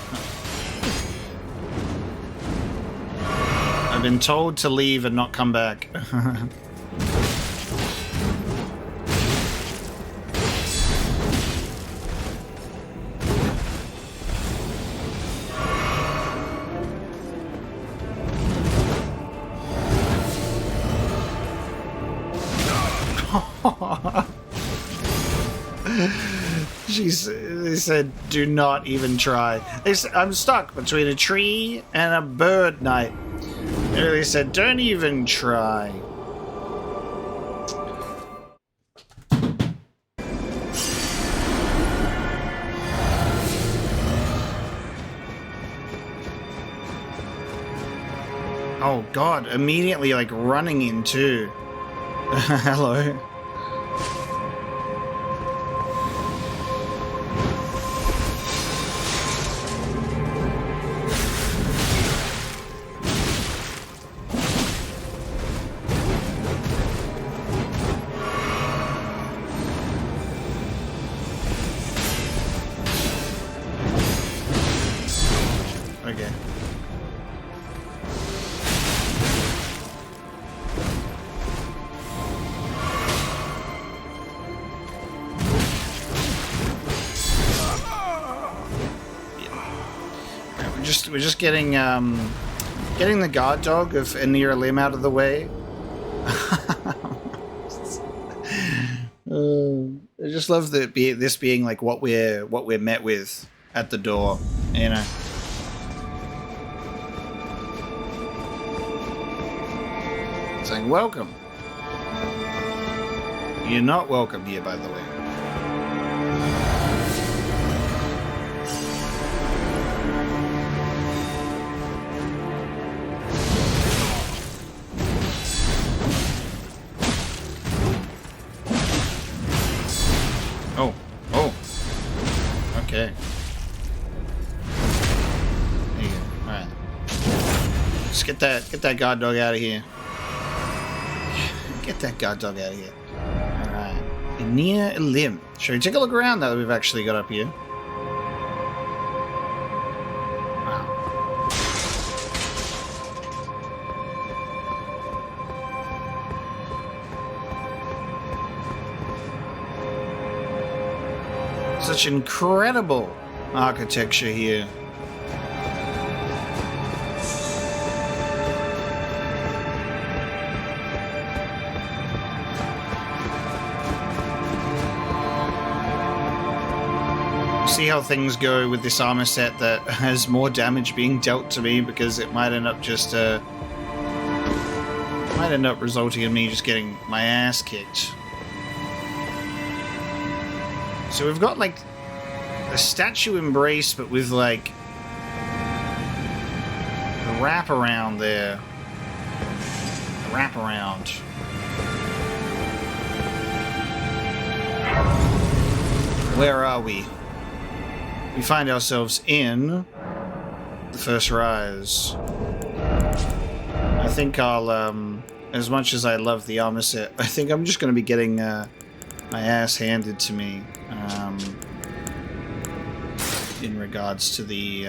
I've been told to leave and not come back. They said, do not even try. I'm stuck between a tree and a bird knight. They really said, don't even try. Oh god, immediately like running in too. Hello. Okay. We're just getting the guard dog of Enir-Ilim out of the way. I just love this being like what we're met with at the door, you know. Saying welcome. You're not welcome here, by the way. Oh. Okay. There you go. Alright. Just get that guard dog out of here. Get that guard dog out of here. Alright. Enir-Ilim. Shall we take a look around now that we've actually got up here? Wow. Such incredible architecture here. See how things go with this armor set that has more damage being dealt to me, because it might end up just resulting in me just getting my ass kicked. So we've got like a statue embrace, but with like the wraparound there. Wraparound. Where are we? We find ourselves in the first rise. I think I'll, as much as I love the armor set, I think I'm just going to be getting my ass handed to me in regards to the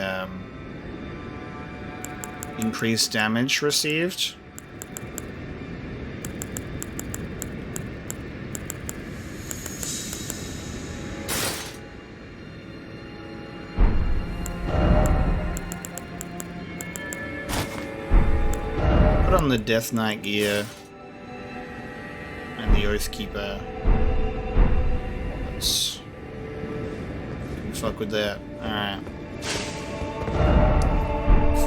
increased damage received. On the Death Knight gear and the Oathkeeper. balance. Can fuck with that. Alright.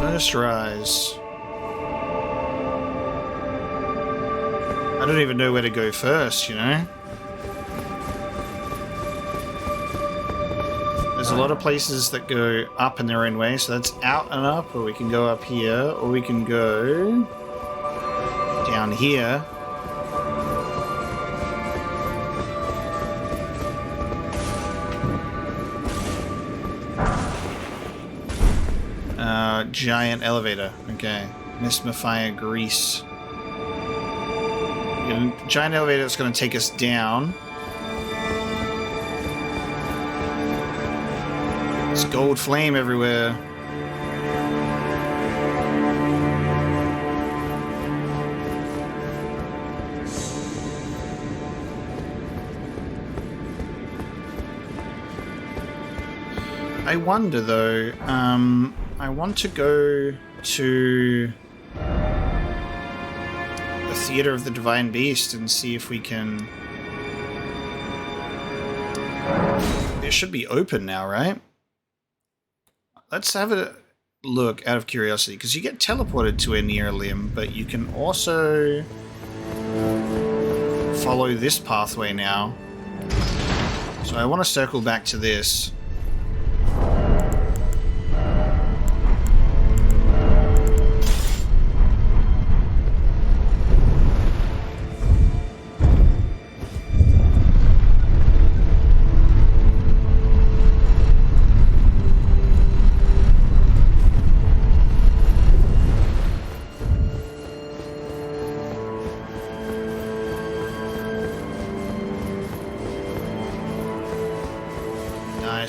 First rise. I don't even know where to go first, you know? There's a lot of places that go up in their own way, so that's out and up, or we can go up here, or we can go down here. Giant elevator. Okay. Mismafire grease. Giant elevator that's going to take us down. There's gold flame everywhere. I wonder though, I want to go to the Theater of the Divine Beast and see if we can... It should be open now, right? Let's have a look out of curiosity, because you get teleported to Enir-Ilim, but you can also follow this pathway now. So I want to circle back to this.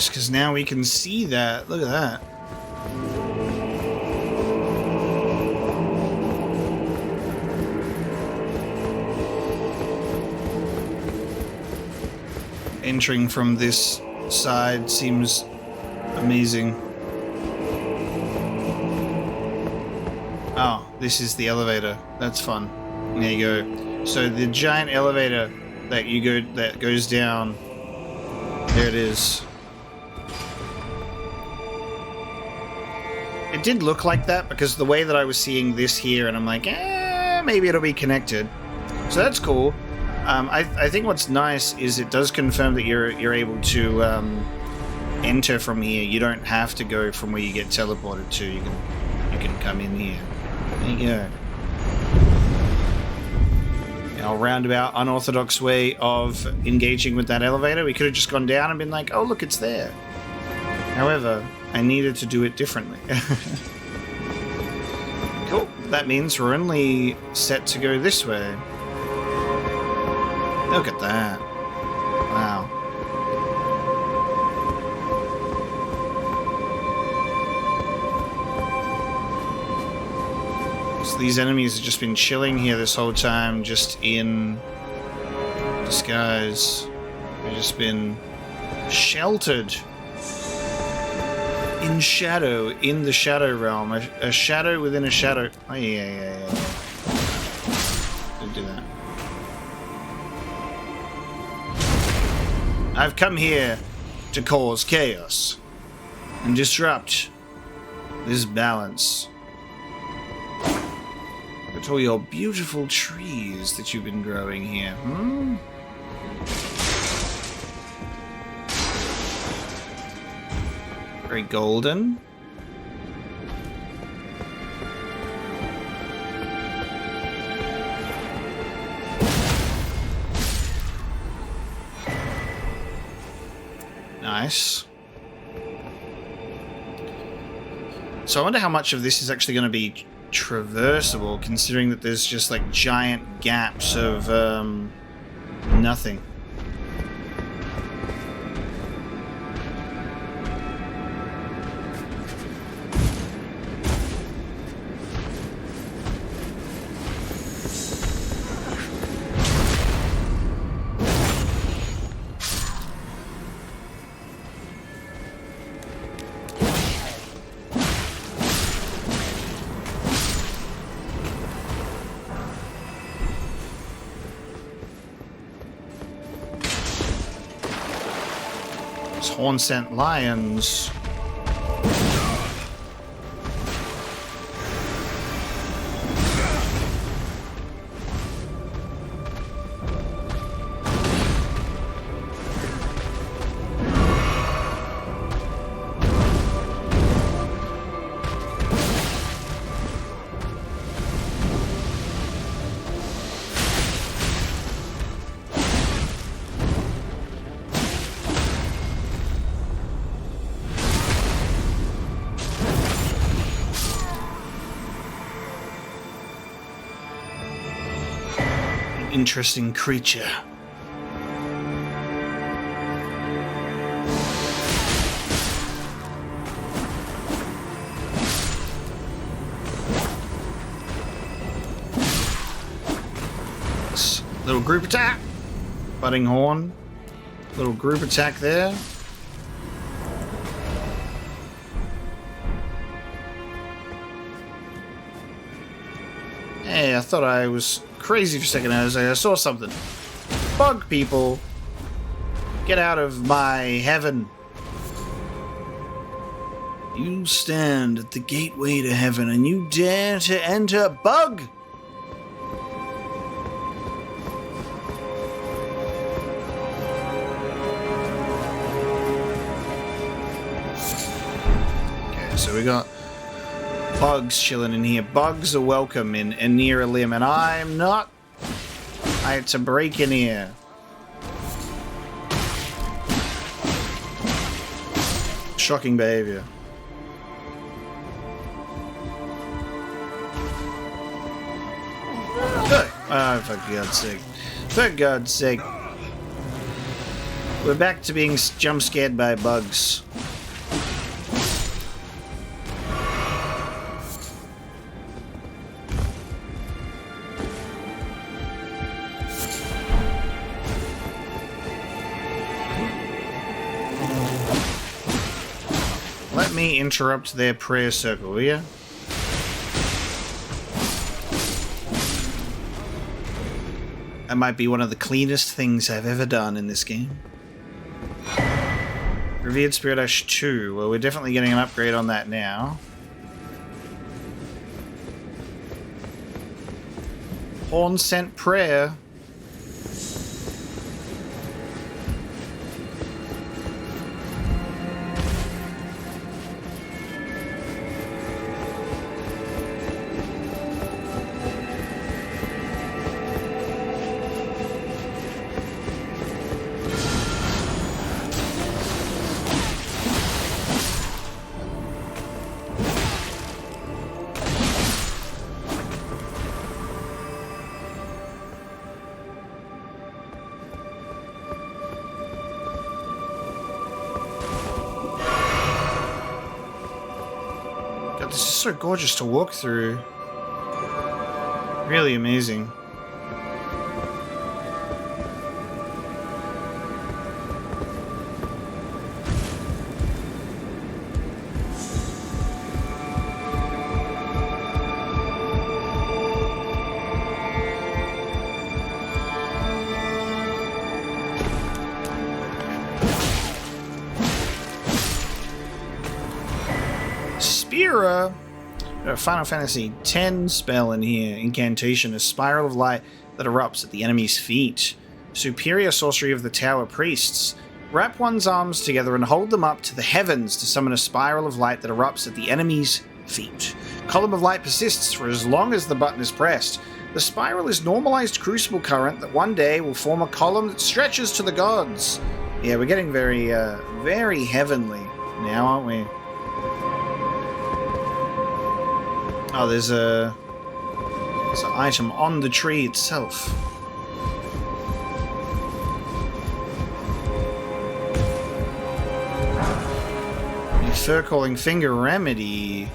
Because now we can see that. Look at that. Entering from this side seems amazing. Oh, this is the elevator. That's fun. There you go. So the giant elevator that goes down. There it is. It did look like that because the way that I was seeing this here, and I'm like, maybe it'll be connected. So that's cool. I think what's nice is it does confirm that you're able to enter from here. You don't have to go from where you get teleported to. You can come in here. There you go. Our roundabout, unorthodox way of engaging with that elevator. We could have just gone down and been like, oh look, it's there. However, I needed to do it differently. Cool. That means we're only set to go this way. Look at that. Wow. So these enemies have just been chilling here this whole time, just in disguise. They've just been sheltered. In shadow, in the shadow realm. A shadow within a shadow. Oh, yeah. Don't do that. I've come here to cause chaos and disrupt this balance. Look at all your beautiful trees that you've been growing here. Very golden. Nice. So I wonder how much of this is actually going to be traversable, considering that there's just like giant gaps of nothing. It's horn scent lions. Interesting creature. Little group attack. Budding horn. Little group attack there. Hey, I thought I was crazy for a second. I saw something. Bug people. Get out of my heaven. You stand at the gateway to heaven and you dare to enter. Bug! Okay, so we got bugs chilling in here. Bugs are welcome in Enir-Ilim, and I'm not. I had to break in here. Shocking behavior. Oh, for God's sake. For God's sake. We're back to being jump scared by bugs. Let me interrupt their prayer circle, will you? That might be one of the cleanest things I've ever done in this game. Revered Spirit Ash 2. Well, we're definitely getting an upgrade on that now. Horn Scent Prayer. God, this is so gorgeous to walk through. Really amazing. Spira, Final Fantasy X spell in here. Incantation, a spiral of light that erupts at the enemy's feet. Superior sorcery of the Tower Priests. Wrap one's arms together and hold them up to the heavens to summon a spiral of light that erupts at the enemy's feet. Column of light persists for as long as the button is pressed. The spiral is normalized crucible current that one day will form a column that stretches to the gods. Yeah, we're getting very, very heavenly now, aren't we? Oh, there's an item on the tree itself. A fur-calling finger remedy.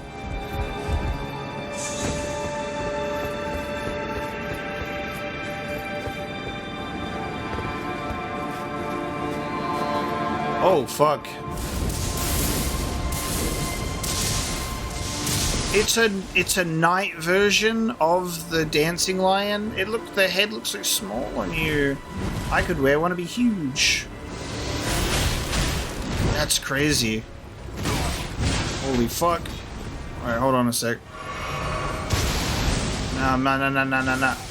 Oh, fuck. It's a night version of the dancing lion. The head looks so small on you. I could wear one to be huge. That's crazy. Holy fuck. Alright, hold on a sec. No.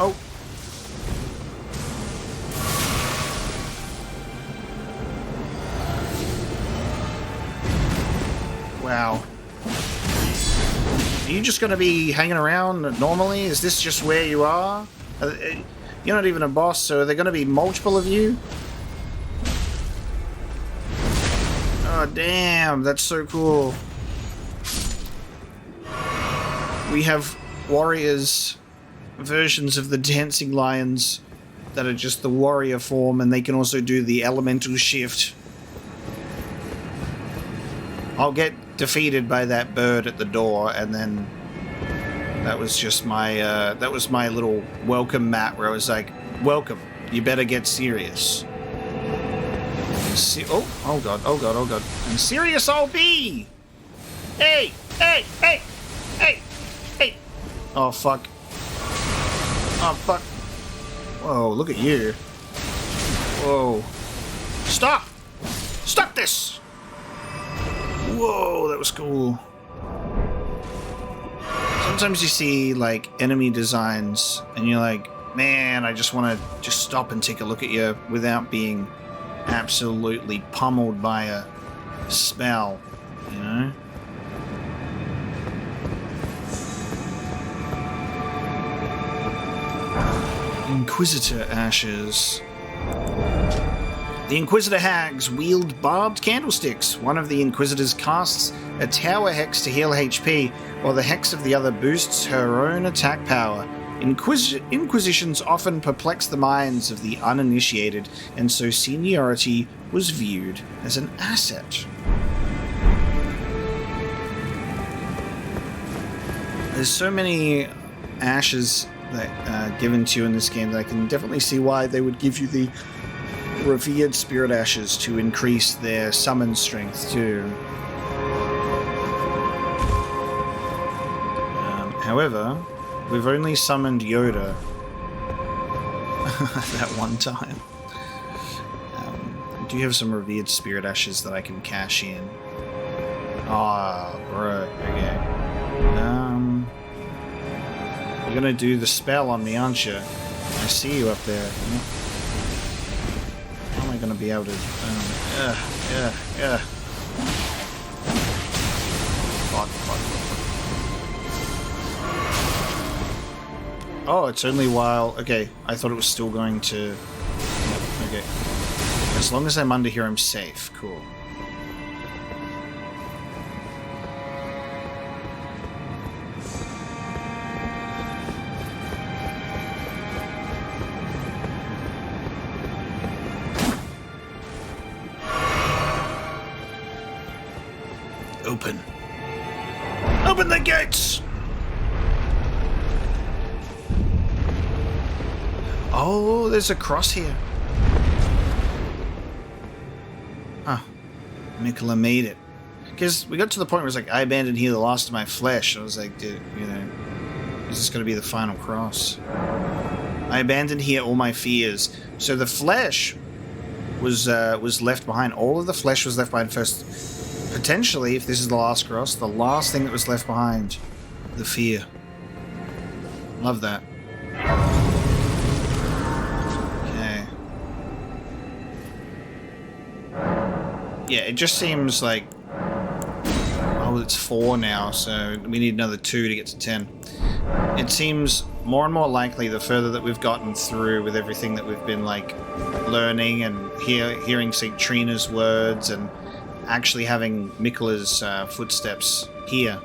Oh. Wow. Are you just gonna be hanging around normally? Is this just where you are? You're not even a boss, so are there gonna be multiple of you? Oh, damn, that's so cool. We have warriors, versions of the dancing lions that are just the warrior form, and they can also do the elemental shift. I'll get defeated by that bird at the door, and then that was just my little welcome mat where I was like, welcome, you better get serious. Oh god. And serious I'll be! Hey! Oh, fuck. Whoa, look at you. Whoa. Stop! Stop this! Whoa, that was cool. Sometimes you see, like, enemy designs, and you're like, man, I just want to just stop and take a look at you without being absolutely pummeled by a spell, you know? Inquisitor ashes. The Inquisitor hags wield barbed candlesticks. One of the Inquisitors casts a tower hex to heal HP, while the hex of the other boosts her own attack power. Inquisitions often perplex the minds of the uninitiated, and so seniority was viewed as an asset. There's so many ashes that are given to you in this game that I can definitely see why they would give you the revered spirit ashes to increase their summon strength too. However, we've only summoned Yoda that one time. I do have some revered spirit ashes that I can cash in. Ah, bro. Okay. You're gonna do the spell on me, aren't you? I see you up there. How am I gonna be able to? Yeah. Fuck. Oh, it's only while... Okay, I thought it was still going to... Okay. As long as I'm under here, I'm safe. Cool. Open the gates! Oh, there's a cross here. Huh. Mikola made it. Because we got to the point where it's like, I abandoned here the last of my flesh. I was like, dude, you know, is this going to be the final cross? I abandoned here all my fears. So the flesh was left behind. All of the flesh was left behind first. Potentially, if this is the last cross, the last thing that was left behind, the fear. Love that. Okay. Yeah, it just seems like... Oh, it's 4 now, so we need another 2 to get to 10. It seems more and more likely the further that we've gotten through with everything that we've been, like, learning and hearing St. Trina's words and actually having Mikola's footsteps here.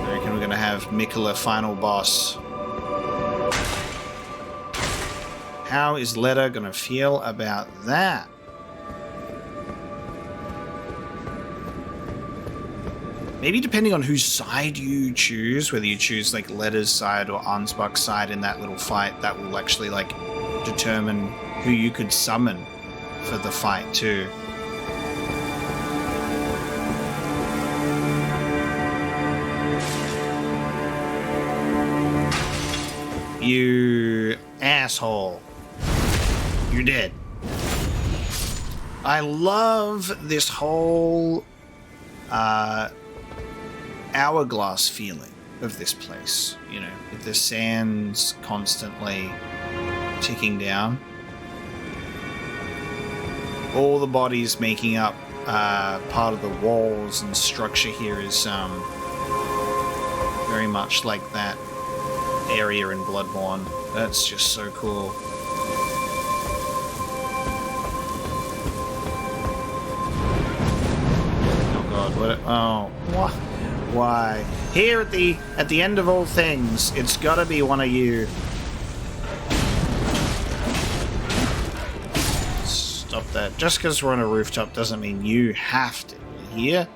I reckon we're going to have Mikola final boss. How is Leda going to feel about that? Maybe depending on whose side you choose, whether you choose like Leda's side or Ansbach's side in that little fight, that will actually like determine who you could summon for the fight too. You asshole. You're dead. I love this whole hourglass feeling of this place, you know, with the sands constantly ticking down. All the bodies making up part of the walls and structure here is very much like that area in Bloodborne. That's just so cool. Oh god, what? Oh, what? Why? Here at the end of all things, it's gotta be one of you. Stop that. Just because we're on a rooftop doesn't mean you have to be here.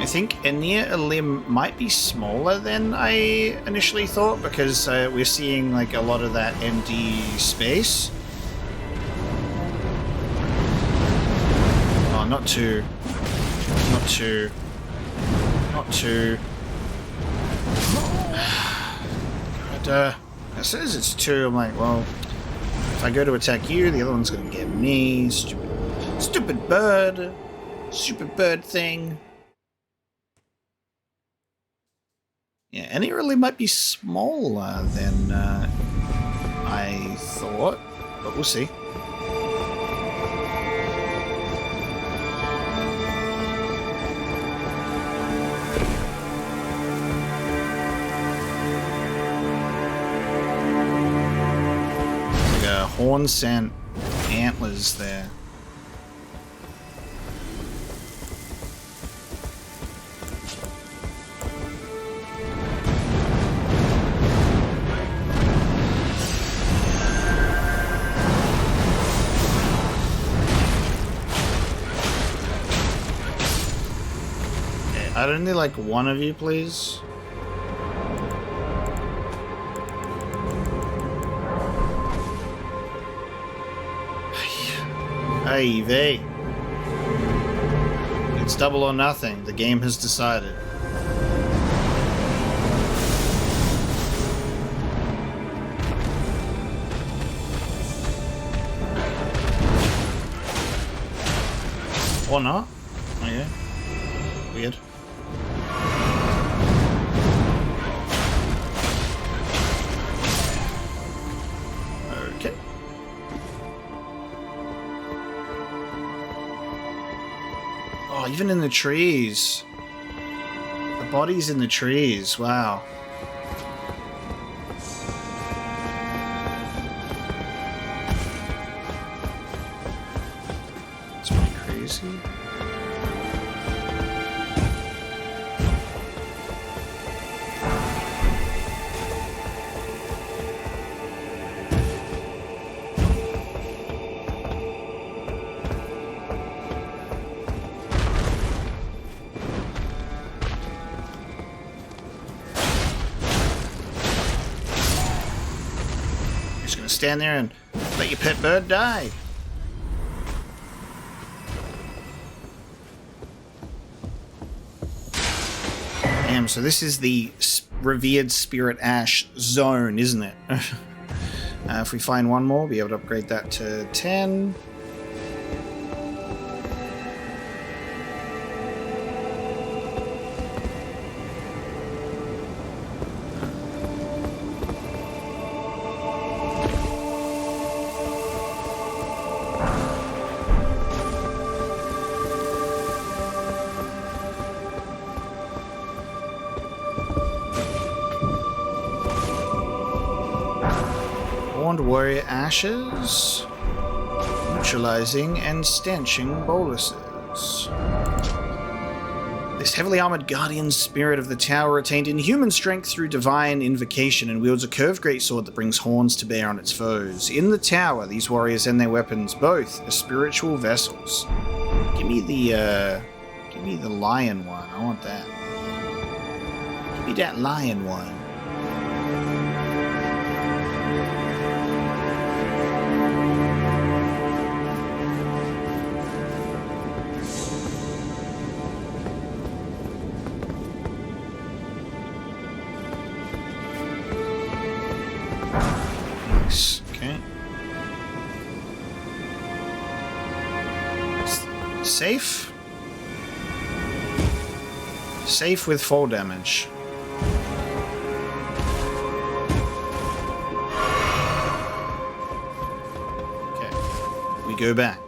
I think Enir-Ilim might be smaller than I initially thought, because we're seeing like a lot of that empty space. Oh, not two. Not two. Not two. God, as soon as it's two, I'm like, well, if I go to attack you, the other one's gonna get me. Stupid bird. Stupid bird thing. Yeah, and it really might be smaller than I thought, but we'll see. Like horn scent antlers there. I'd only like one of you, please. Hey, V. It's double or nothing. The game has decided. Or not. Oh yeah. Weird. Okay. Oh, even in the trees. The bodies in the trees. Wow. It's pretty crazy. Stand there and let your pet bird die. Damn, so this is the revered spirit ash zone, isn't it? If we find one more, we'll be able to upgrade that to 10. Warrior ashes, neutralizing and stanching boluses. This heavily armored guardian spirit of the tower retained inhuman strength through divine invocation and wields a curved greatsword that brings horns to bear on its foes. In the tower, these warriors and their weapons both are spiritual vessels. Give me the lion one. I want that. Give me that lion one. safe? Safe with fall damage. Okay, we go back.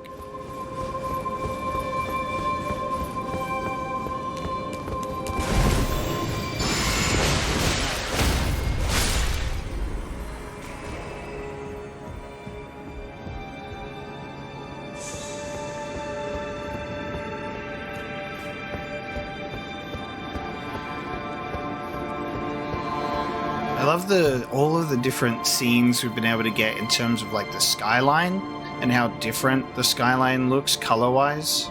I love all of the different scenes we've been able to get in terms of like the skyline and how different the skyline looks color-wise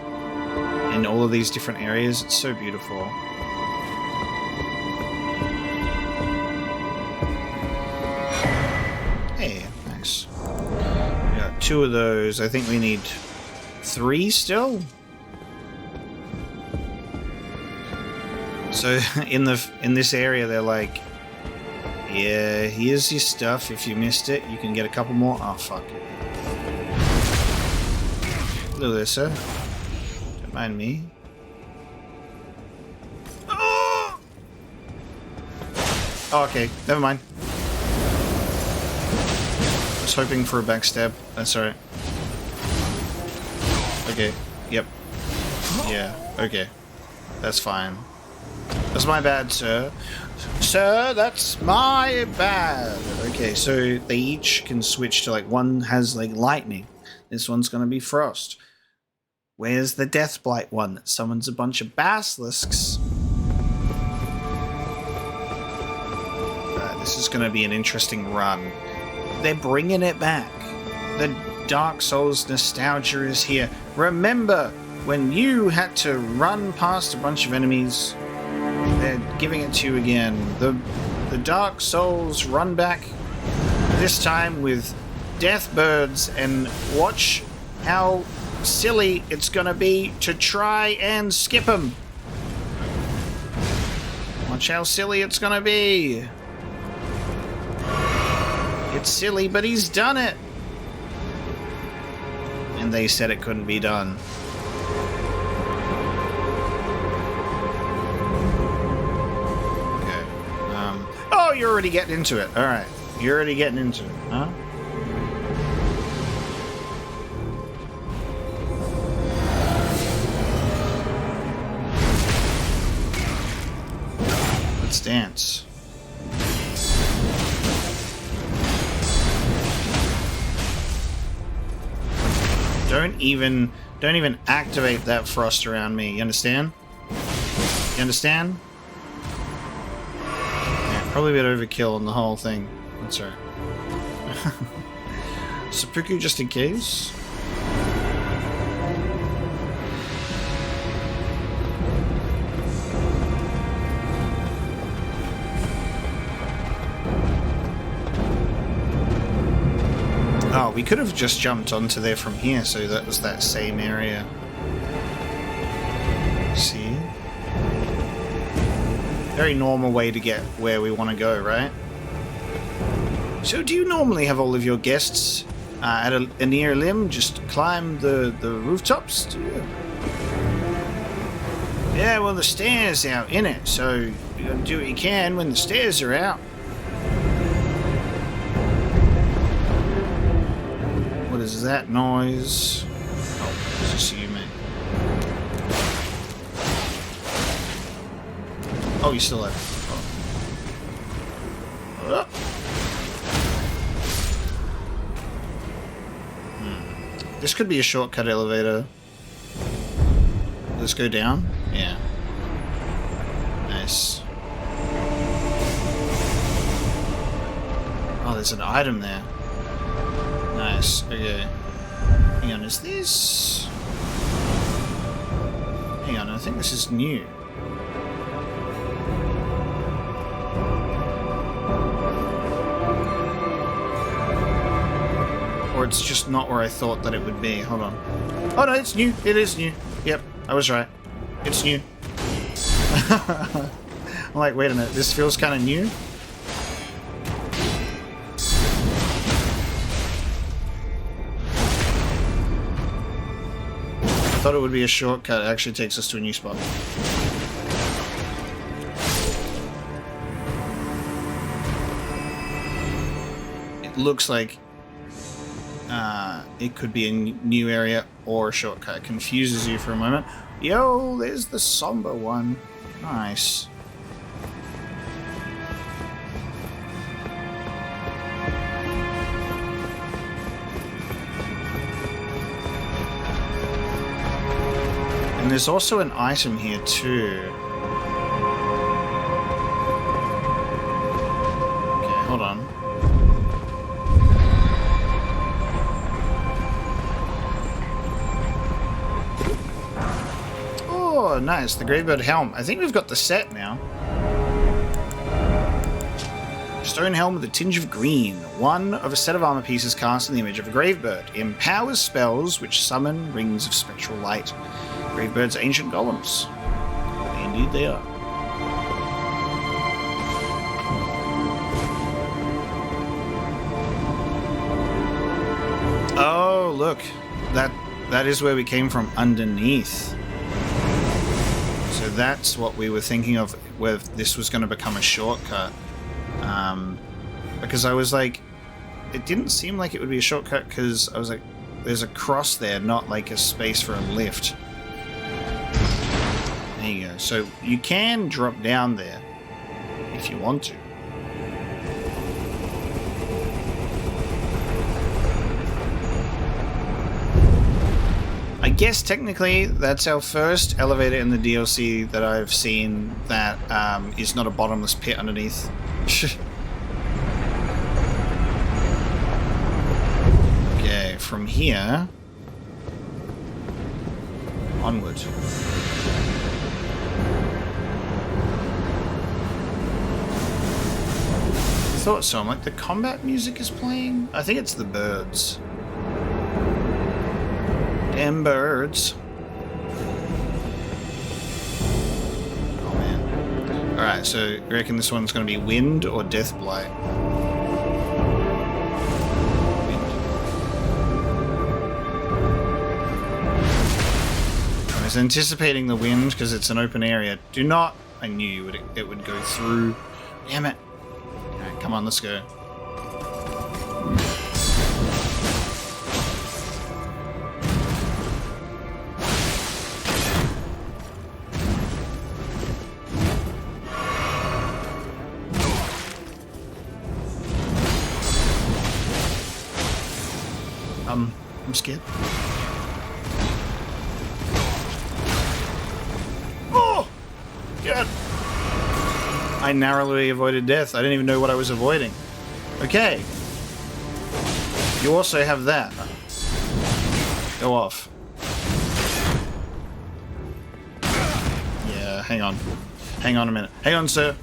in all of these different areas. It's so beautiful. Hey, nice. We got 2 of those. I think we need 3 still. So in this area, they're like, yeah, here's your stuff. If you missed it, you can get a couple more. Oh, fuck. Hello there, sir. Don't mind me. Oh, okay. Never mind. I was hoping for a backstab. That's alright. Okay. Yep. Yeah. Okay. That's fine. That's my bad, sir. Sir, that's my bad. Okay, so they each can switch to, like, one has, like, lightning. This one's gonna be frost. Where's the Deathblight one that summons a bunch of basilisks? This is gonna be an interesting run. They're bringing it back. The Dark Souls nostalgia is here. Remember when you had to run past a bunch of enemies? They're giving it to you again. The Dark Souls run back, this time with death birds, and watch how silly it's gonna be to try and skip them. Watch how silly it's gonna be. It's silly, but he's done it. And they said it couldn't be done. Oh, you're already getting into it. Alright. You're already getting into it, huh? Let's dance. Don't even activate that frost around me. You understand? You understand? Probably a bit overkill on the whole thing. That's right. Seppuku just in case. Oh, we could have just jumped onto there from here, so that was that same area. See? Very normal way to get where we want to go, right? So do you normally have all of your guests at Enir-Ilim just climb the rooftops? Do you? Yeah, well, the stairs out in it, so you gotta do what you can when the stairs are out. What is that noise? Oh, it's just you, mate. Oh, you still have. Oh. This could be a shortcut elevator. Let's go down. Yeah. Nice. Oh, there's an item there. Nice. Okay. Hang on, is this? Hang on, I think this is new. Or it's just not where I thought that it would be. Hold on. Oh no, it's new. It is new. Yep, I was right. It's new. I'm like, wait a minute, this feels kind of new. thought it would be a shortcut. It actually takes us to a new spot. It looks like it could be a new area or a shortcut. It confuses you for a moment. Yo, there's the somber one. Nice. And there's also an item here too. Okay, hold on. Oh, nice. The Gravebird Helm. I think we've got the set now. Stone helm with a tinge of green. One of a set of armor pieces cast in the image of a Gravebird. Empowers spells which summon rings of spectral light. Gravebird's ancient golems. Indeed they are. Oh, look. That is where we came from, underneath. So that's what we were thinking of, where this was going to become a shortcut. Because I was like, it didn't seem like it would be a shortcut because I was like, there's a cross there, not like a space for a lift. There you go. So you can drop down there if you want to. I guess technically that's our first elevator in the DLC that I've seen that is not a bottomless pit underneath. Okay, from here onward. I thought so. I'm like, the combat music is playing? I think it's the birds. Damn birds. Oh man. Alright, so you reckon this one's going to be wind or deathblight? Wind. I was anticipating the wind because it's an open area. Do not... I knew it would go through. Damn it. Alright, come on, let's go. I'm scared. Oh! God! I narrowly avoided death. I didn't even know what I was avoiding. Okay. You also have that. Go off. Yeah, hang on. Hang on a minute. Hang on, sir.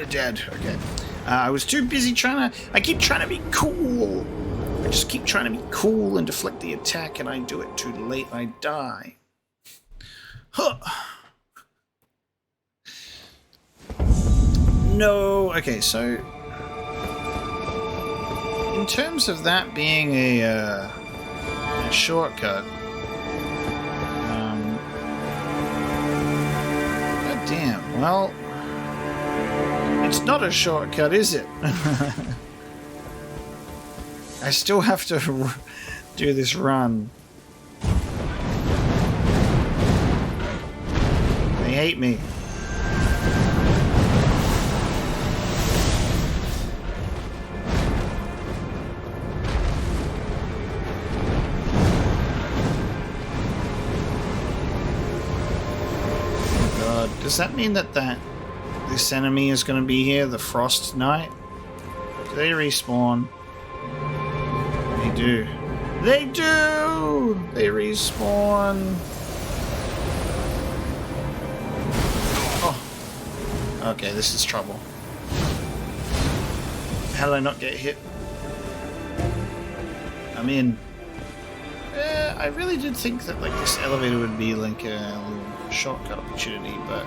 Dead. Okay. I was too busy trying to... I keep trying to be cool. I just keep trying to be cool and deflect the attack, and I do it too late. I die. Huh. No. Okay, so... in terms of that being a shortcut... God damn. Well... it's not a shortcut, is it? I still have to do this run. They hate me. Oh God, does that mean that this enemy is going to be here, the Frost Knight? Do they respawn? They do. They do! They respawn. Oh. Okay, this is trouble. How did I not get hit? I'm in. I really did think that like this elevator would be like a little shortcut opportunity, but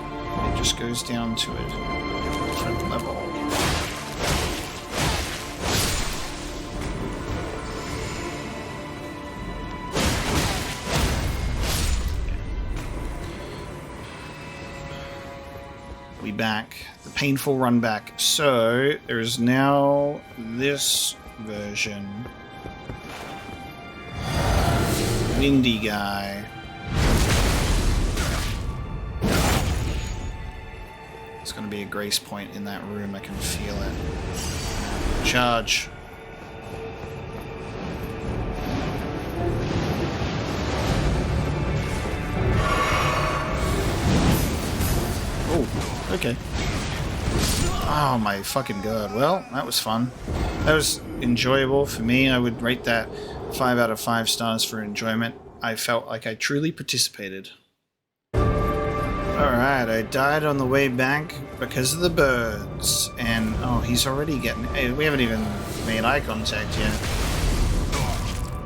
it just goes down to a different level. back, the painful run back. So there is now this version. Windy guy. It's going to be a grace point in that room. I can feel it. Charge. Oh, okay. Oh my fucking god. Well, that was fun. That was enjoyable for me. I would rate that 5 out of 5 stars for enjoyment. I felt like I truly participated. Alright, I died on the way back because of the birds. And, oh, he's already getting... Hey, we haven't even made eye contact yet.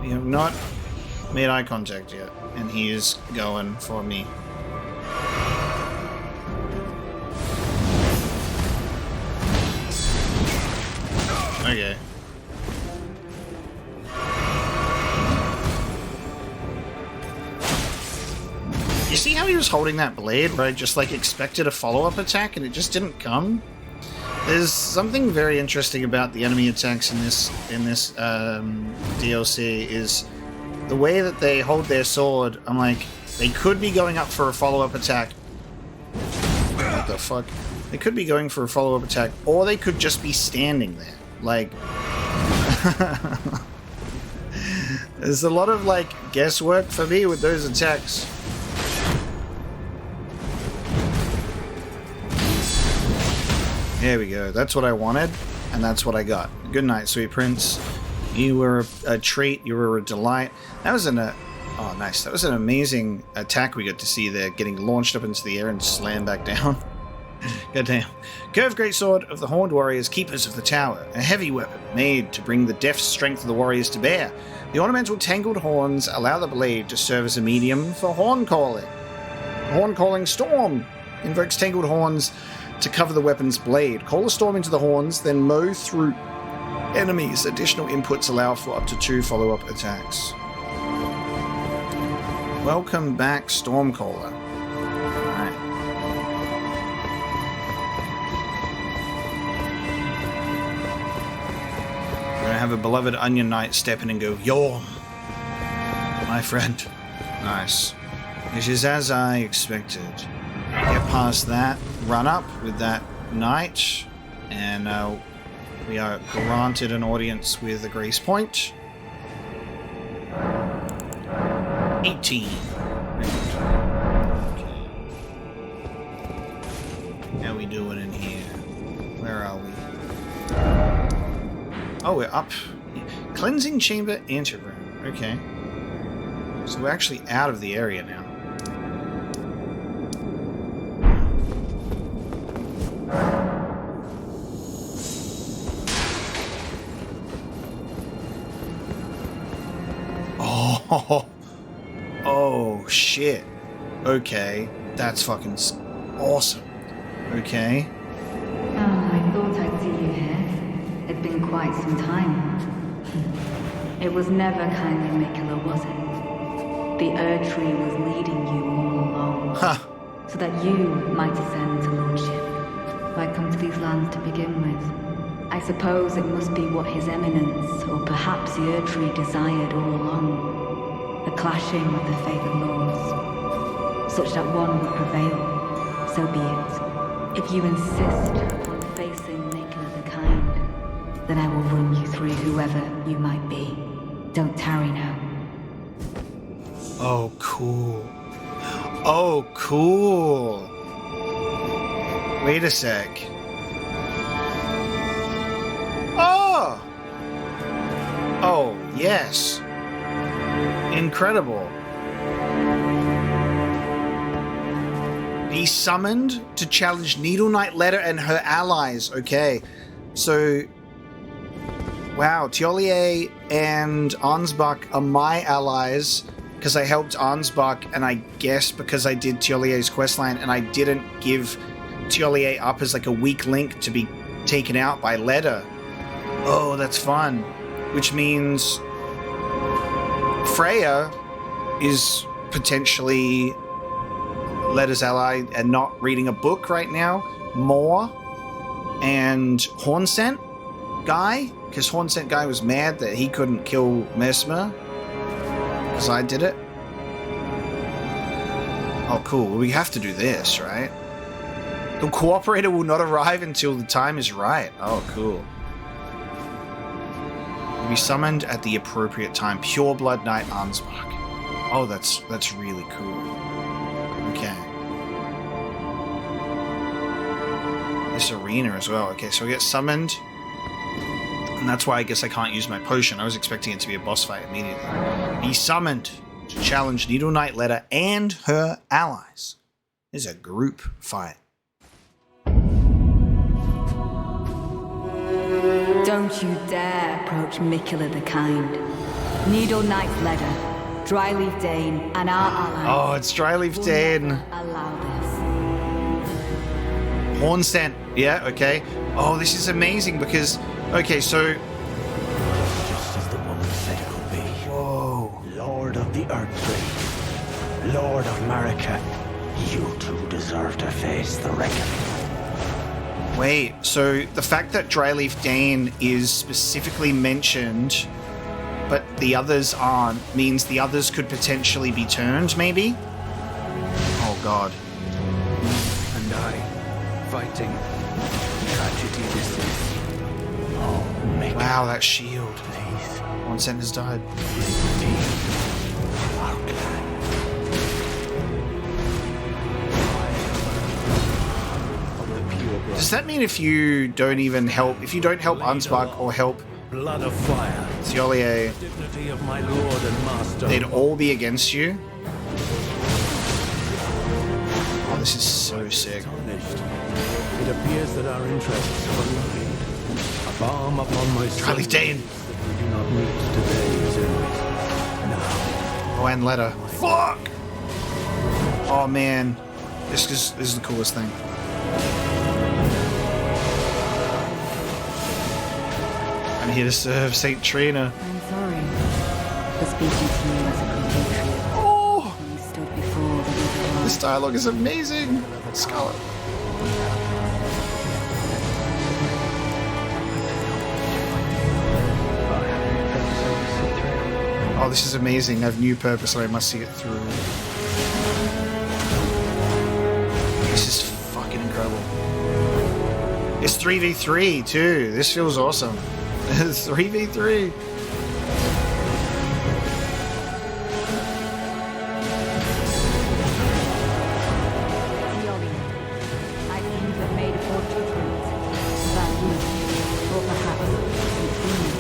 We have not made eye contact yet. And he is going for me. Okay. You see how he was holding that blade where I just like expected a follow-up attack and it just didn't come? There's something very interesting about the enemy attacks in this DLC is the way that they hold their sword. I'm like, they could be going up for a follow-up attack. What the fuck? They could be going for a follow-up attack, or they could just be standing there. Like, there's a lot of like guesswork for me with those attacks. There we go. That's what I wanted, and that's what I got. Good night, sweet prince. You were a treat. You were a delight. That was oh, nice. That was an amazing attack we got to see there, getting launched up into the air and slammed back down. Goddamn. Curved greatsword of the Horned Warriors, keepers of the tower. A heavy weapon made to bring the deft strength of the warriors to bear. The ornamental tangled horns allow the blade to serve as a medium for horn calling. Horn calling storm invokes tangled horns to cover the weapon's blade. Call a storm into the horns, then mow through enemies. Additional inputs allow for up to 2 follow-up attacks. Welcome back, Stormcaller. Alright. We're gonna have a beloved Onion Knight step in and go, Yorm, my friend. Nice. This is as I expected. Get past that run up with that knight, and we are granted an audience with a grace point. 18. Okay. How we doing in here? Where are we? Oh, we're up. Cleansing chamber anteroom. Okay. So we're actually out of the area now. Oh, shit. Okay. That's fucking awesome. Okay. Oh, I thought I'd see you here. It'd been quite some time. It was never kindly Mikula, was it? The Erdtree was leading you all along. Huh. So that you might ascend to lordship. Why come to these lands to begin with? I suppose it must be what His Eminence, or perhaps the Erdtree, desired all along. The clashing of the favored lords, such that one would prevail. So be it. If you insist upon facing Mikula the Kind, then I will run you through whoever you might be. Don't tarry now. Oh, cool. Oh, cool. Wait a sec. Oh! Oh, yes. Incredible. Be summoned to challenge Needle Knight Leda and her allies. Okay. So, wow, Tiolier and Ansbach are my allies because I helped Ansbach, and I guess because I did Tiolier's questline and I didn't give Tiolier up as like a weak link to be taken out by Leda. Oh, that's fun. Which means Freya is potentially Leda's ally and not reading a book right now, Moore and Hornsent guy, because Hornsent guy was mad that he couldn't kill Mesmer because I did it. Oh, cool. Well, we have to do this, right? The cooperator will not arrive until the time is right. Oh, cool. Will be summoned at the appropriate time. Pure Blood Knight Ansbach. Oh, that's really cool. Okay. This arena as well. Okay, so we get summoned. And that's why I guess I can't use my potion. I was expecting it to be a boss fight immediately. Be summoned to challenge Needle Knight Leda and her allies. This is a group fight. Don't you dare approach Mikula the Kind. Needle Knight Leda, Dryleaf Dane, and our allies. Oh, it's Dryleaf Dane. Allow this. Hornsent. Yeah, okay. Oh, this is amazing because... Okay, so... Just as the woman said it would be. Whoa. Lord of the Erdtree, Lord of Marika, you two deserve to face the reckoning. Wait, so the fact that Dryleaf Dane is specifically mentioned, but the others aren't, means the others could potentially be turned, maybe? Oh, God. And I, fighting tragedy this is. Oh, make Wow, that shield. please. Hornsent has died. Redeem our clan. Of the pure blood. Does that mean if you don't even help, if you don't help Ansbach or help Blood of fire. Thiolier, Dignity of my lord and master. they'd all be against you? Oh, this is so sick. Tarnished. It appears that our interests are aligned. A balm upon my soul. Dryleaf Dane. That we do not meet today is ended. Now, Oh, and Leda. Fuck! Oh, man. This is the coolest thing. I'm here to serve Saint Trina. I'm sorry for speaking to you as a compatriot. Oh! When you stood before the river. This dialogue is amazing. Scarlet. Oh, this is amazing. I have new purpose and I must see it through. This is fucking incredible. It's 3v3 too. This feels awesome. It's 3v3. I seem to have made a poor judgment about you, or perhaps between you.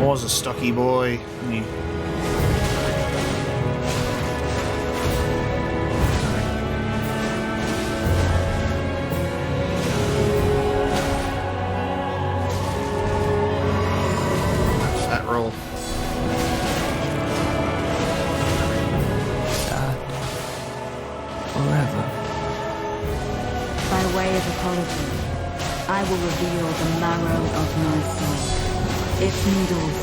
Was a stocky boy. Fat roll. Dad. Forever. By way of apology, I will reveal the marrow of my soul. Its needles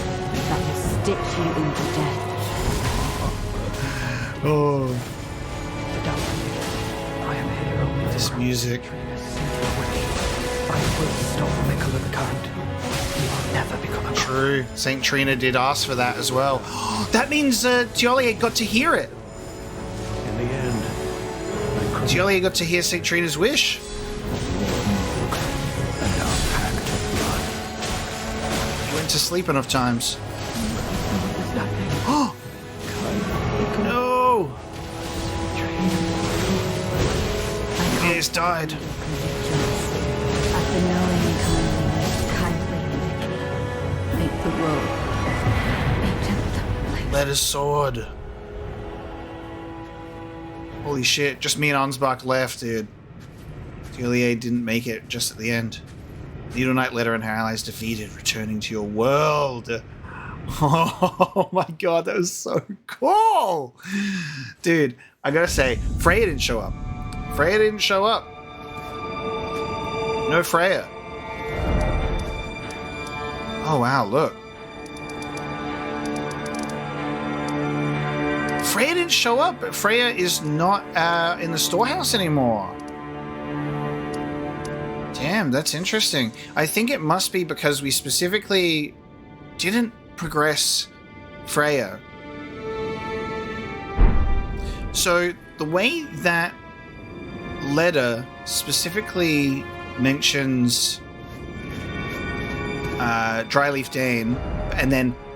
that will stitch you into death. Oh, I am here only this music. I will stop Mikula the Kind. He will never become a True. Saint Trina did ask for that as well. That means Thiolier got to hear it. In the end, I Thiolier got to hear Saint Trina's wish. and our pact of blood. He went to sleep enough times. Oh no! He has died. After knowing kindly, make the world a gentler place. Leda's sword. Holy shit, just me and Ansbach left, dude. Thiolier didn't make it just at the end. Needle Knight Leda and her allies defeated, returning to your world. Oh my god, that was so cool! Dude, I gotta say, Freya didn't show up. Freya didn't show up. No Freya. Oh wow, look. Freya didn't show up, but Freya is not in the storehouse anymore. Damn, that's interesting. I think it must be because we specifically didn't progress Freya. So the way that Leda specifically mentions Dryleaf Dane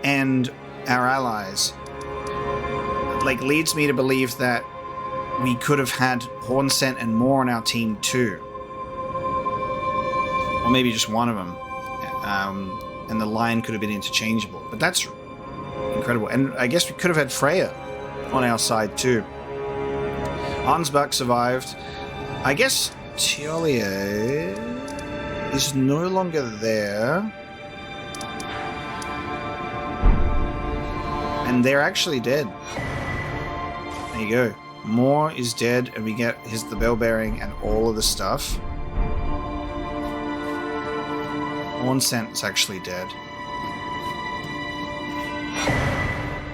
and our allies, like, leads me to believe that we could have had Hornsent and more on our team too, or maybe just one of them, and the line could have been interchangeable. But that's incredible. And I guess we could have had Freya on our side too. Ansbach survived. I guess Tiolier is no longer there. And they're actually dead. There you go. Moore is dead, and we get the bell bearing and all of the stuff. Hornsent's actually dead.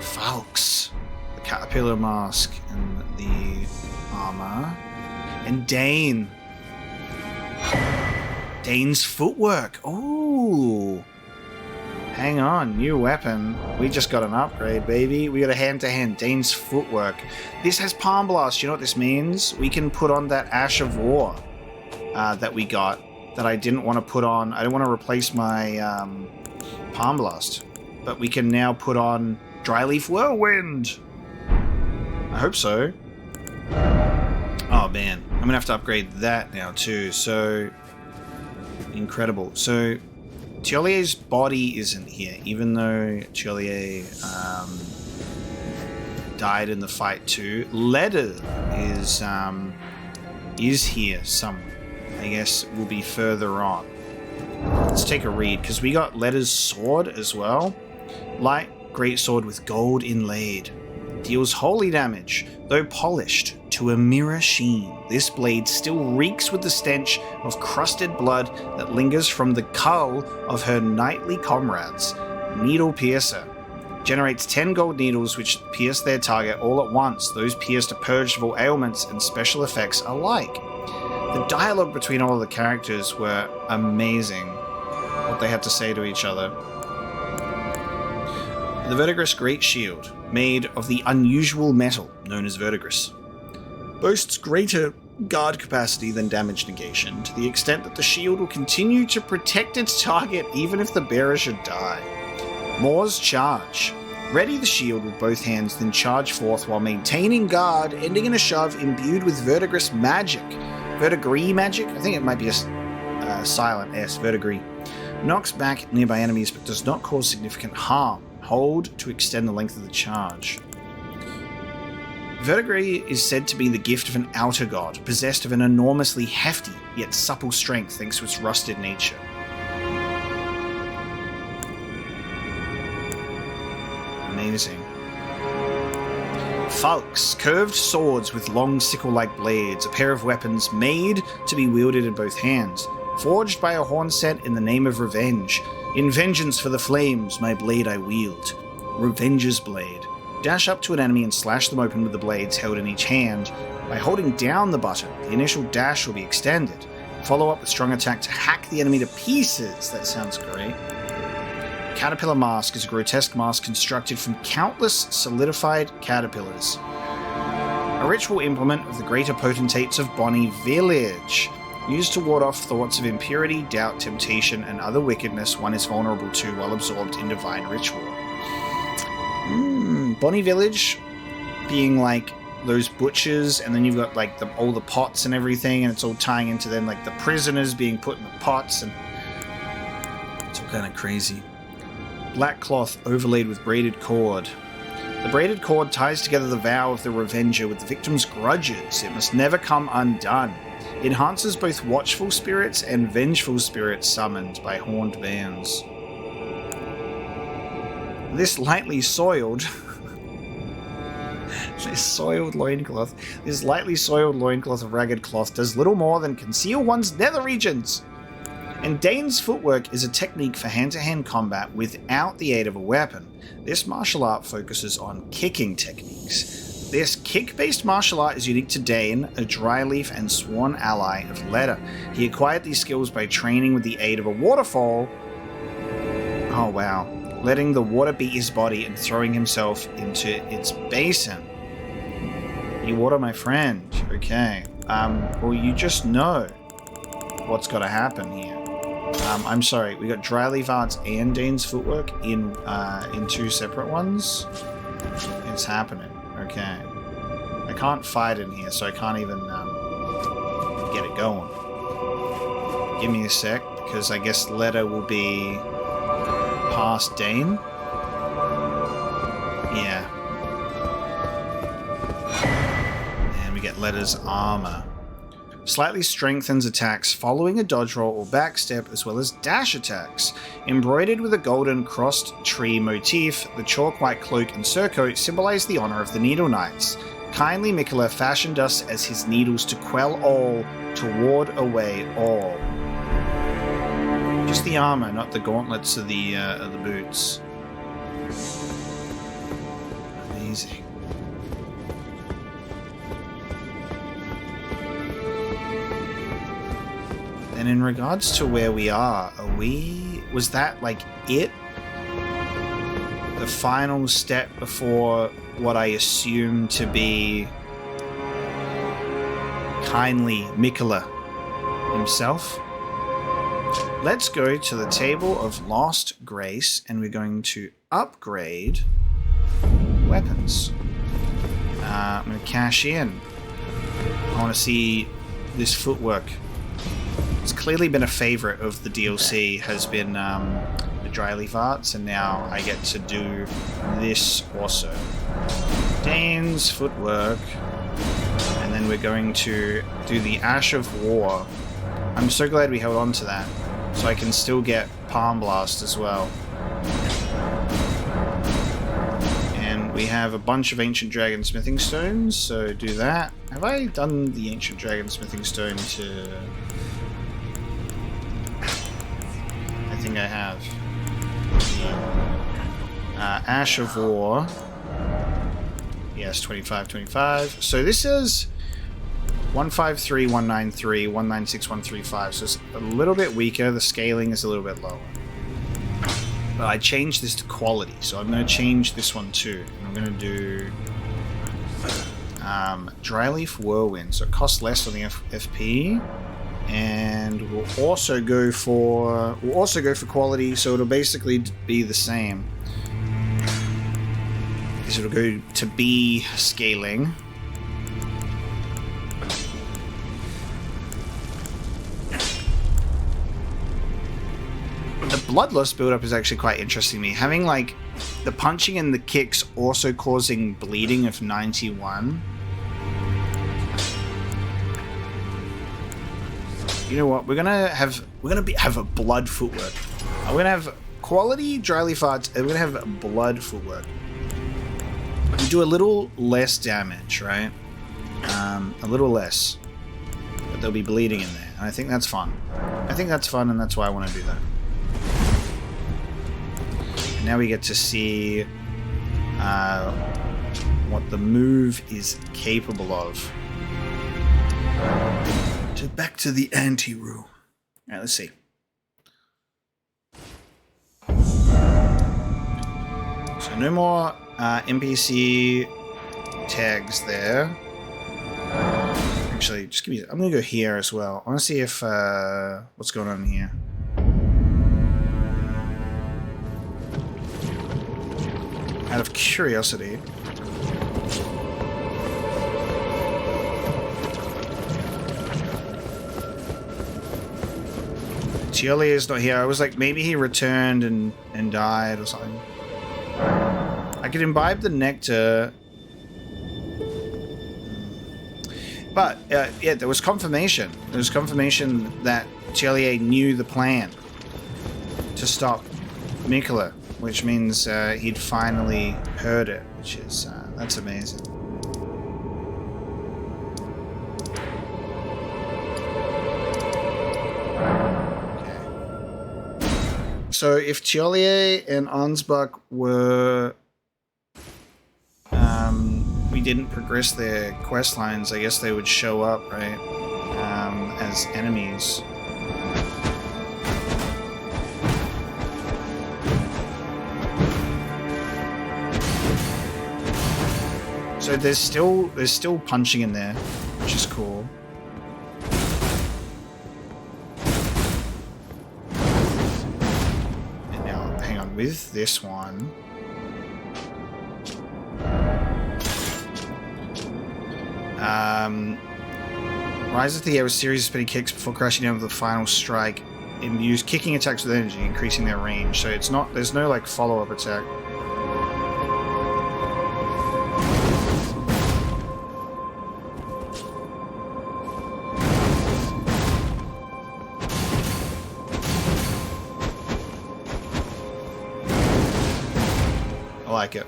Falx, the caterpillar mask and the armor, and Dane. Dane's footwork. Ooh. Hang on, new weapon. We just got an upgrade, baby. We got a hand-to-hand. Dane's footwork. This has Palm Blast. You know what this means? We can put on that Ash of War that we got that I didn't want to put on. I didn't want to replace my Palm Blast. But we can now put on Dryleaf Whirlwind. I hope so. Oh, man. I'm going to have to upgrade that now, too. So, incredible. So, Tiolier's body isn't here, even though Tiolier died in the fight too. Leda is here somewhere. I guess will be further on. Let's take a read, because we got Leda's sword as well. Light great sword with gold inlaid. Deals holy damage, though polished to a mirror sheen. This blade still reeks with the stench of crusted blood that lingers from the cull of her knightly comrades. Needle Piercer. Generates 10 gold needles which pierce their target all at once. Those pierced are purged of all ailments and special effects alike. The dialogue between all of the characters were amazing. What they had to say to each other. The Verdigris Great Shield, made of the unusual metal known as Verdigris, boasts greater guard capacity than damage negation, to the extent that the shield will continue to protect its target even if the bearer should die. Moore's Charge. Ready the shield with both hands, then charge forth while maintaining guard, ending in a shove imbued with Verdigris magic. Verdigris magic? I think it might be a silent S, Verdigris. Knocks back nearby enemies but does not cause significant harm. Hold to extend the length of the charge. Verdigris is said to be the gift of an outer god, possessed of an enormously hefty yet supple strength thanks to its rusted nature. Amazing. Falx, curved swords with long sickle-like blades, a pair of weapons made to be wielded in both hands, forged by a Hornsent in the name of revenge. In vengeance for the flames, my blade I wield. Revenge's blade. Dash up to an enemy and slash them open with the blades held in each hand. By holding down the button, the initial dash will be extended. Follow up with strong attack to hack the enemy to pieces. That sounds great. Caterpillar Mask is a grotesque mask constructed from countless solidified caterpillars. A ritual implement of the greater potentates of Bonnie Village. Used to ward off thoughts of impurity, doubt, temptation, and other wickedness one is vulnerable to while absorbed in divine ritual. Bonnie Village being like those butchers, and then you've got like all the pots and everything, and it's all tying into then like the prisoners being put in the pots, and it's all kind of crazy. Black cloth overlaid with braided cord. The braided cord ties together the vow of the Revenger with the victim's grudges. It must never come undone. Enhances both watchful spirits and vengeful spirits summoned by horned bands. This lightly soiled... this lightly soiled loincloth of ragged cloth does little more than conceal one's nether regions. And Dane's footwork is a technique for hand-to-hand combat without the aid of a weapon. This martial art focuses on kicking techniques. This kick-based martial art is unique to Dane, a dryleaf and sworn ally of Leda. He acquired these skills by training with the aid of a waterfall. Oh wow. Letting the water beat his body and throwing himself into its basin. You water, my friend. Okay. Well, you just know what's got to happen here. I'm sorry, we got Dryleaf Arts and Dane's Footwork in 2 separate ones. It's happening. Okay. I can't fight in here, so I can't even get it going. Give me a sec, because I guess Leda will be past Dane. Yeah. And we get Leda's armor. Slightly strengthens attacks following a dodge roll or backstep, as well as dash attacks. Embroidered with a golden crossed tree motif, the chalk white cloak and surcoat symbolize the honor of the Needle Knights. Kindly Mikola fashioned us as his needles to quell all, to ward away all. Just the armor, not the gauntlets of the boots. Amazing. And in regards to where we are was that like it? The final step before what I assume to be kindly Mikola himself? Let's go to the Table of Lost Grace and we're going to upgrade weapons. I'm going to cash in. I want to see this footwork. It's clearly been a favorite of the DLC, has been the Dryleaf Arts, and now I get to do this also. Dane's Footwork, and then we're going to do the Ash of War. I'm so glad we held on to that, so I can still get Palm Blast as well. And we have a bunch of Ancient Dragon Smithing Stones, so do that. Have I done the Ancient Dragon Smithing Stone to... I think I have. Ash of War. Yes, 25, 25. So this is 153, 193, 196, 135. So it's a little bit weaker. The scaling is a little bit lower. But I changed this to quality, so I'm going to change this one too. I'm going to do Dryleaf Whirlwind. So it costs less on the FP. And we'll also go for quality, so it'll basically be the same. Because it'll go to B scaling. The Bloodlust build-up is actually quite interesting to me. Having like the punching and the kicks also causing bleeding of 91. You know what? We're gonna have a blood footwork. We're gonna have quality Dryleaf Arts, and we're gonna have blood footwork. We do a little less damage, right? A little less, but there'll be bleeding in there, and I think that's fun. I think that's fun, and that's why I want to do that. And now we get to see what the move is capable of. Back to the ante-room. Alright, let's see. So no more NPC tags there. Actually, just give me... I'm gonna go here as well. I want to see if... what's going on here. Out of curiosity... Tioli is not here. I was like, maybe he returned and died or something. I could imbibe the nectar. But, yeah, there was confirmation. There was confirmation that Tioli knew the plan to stop Mikola. which means he'd finally heard it, which is, that's amazing. Okay. So if Tiolier and Ansbach were... we didn't progress their quest lines, I guess they would show up, right? As enemies. So there's still punching in there, which is cool. And now, hang on, with this one. Rise of the Air with series of spinning kicks before crashing down with the final strike. And use kicking attacks with energy, increasing their range. So it's not, there's no like follow-up attack. I like it.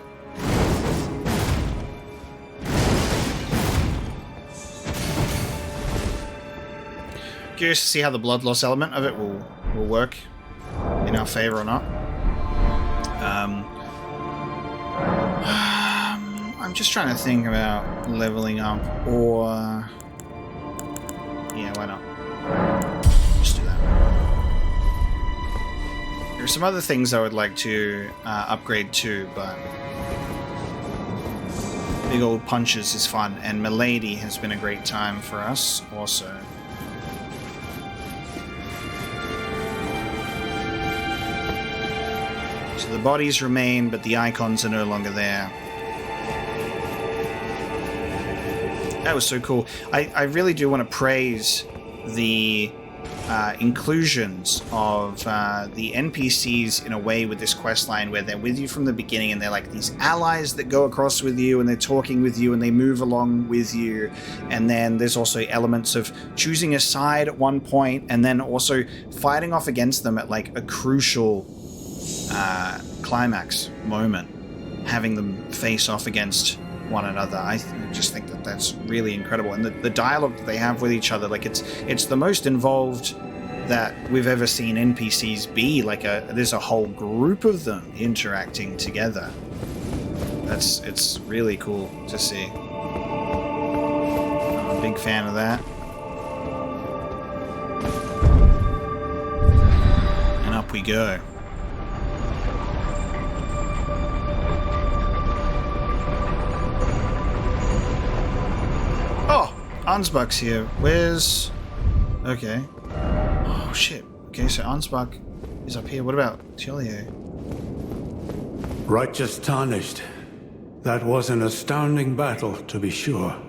Curious to see how the blood loss element of it will work in our favor or not. I'm just trying to think about leveling up, or yeah, why not? Just do that. There are some other things I would like to upgrade too, but big old punches is fun, and Milady has been a great time for us also. So the bodies remain, but the icons are no longer there. That was so cool. I really do want to praise the inclusions of the NPCs in a way with this quest line where they're with you from the beginning and they're like these allies that go across with you and they're talking with you and they move along with you. And then there's also elements of choosing a side at one point and then also fighting off against them at like a crucial climax moment, having them face off against one another. I just think that that's really incredible, and the dialogue that they have with each other, like it's the most involved that we've ever seen NPCs be. Like there's a whole group of them interacting together. It's really cool to see. I'm a big fan of that. And up we go. Ansbach's here. Where's... Okay. Oh, shit. Okay, so Ansbach is up here. What about Tiolier? Righteous tarnished. That was an astounding battle, to be sure.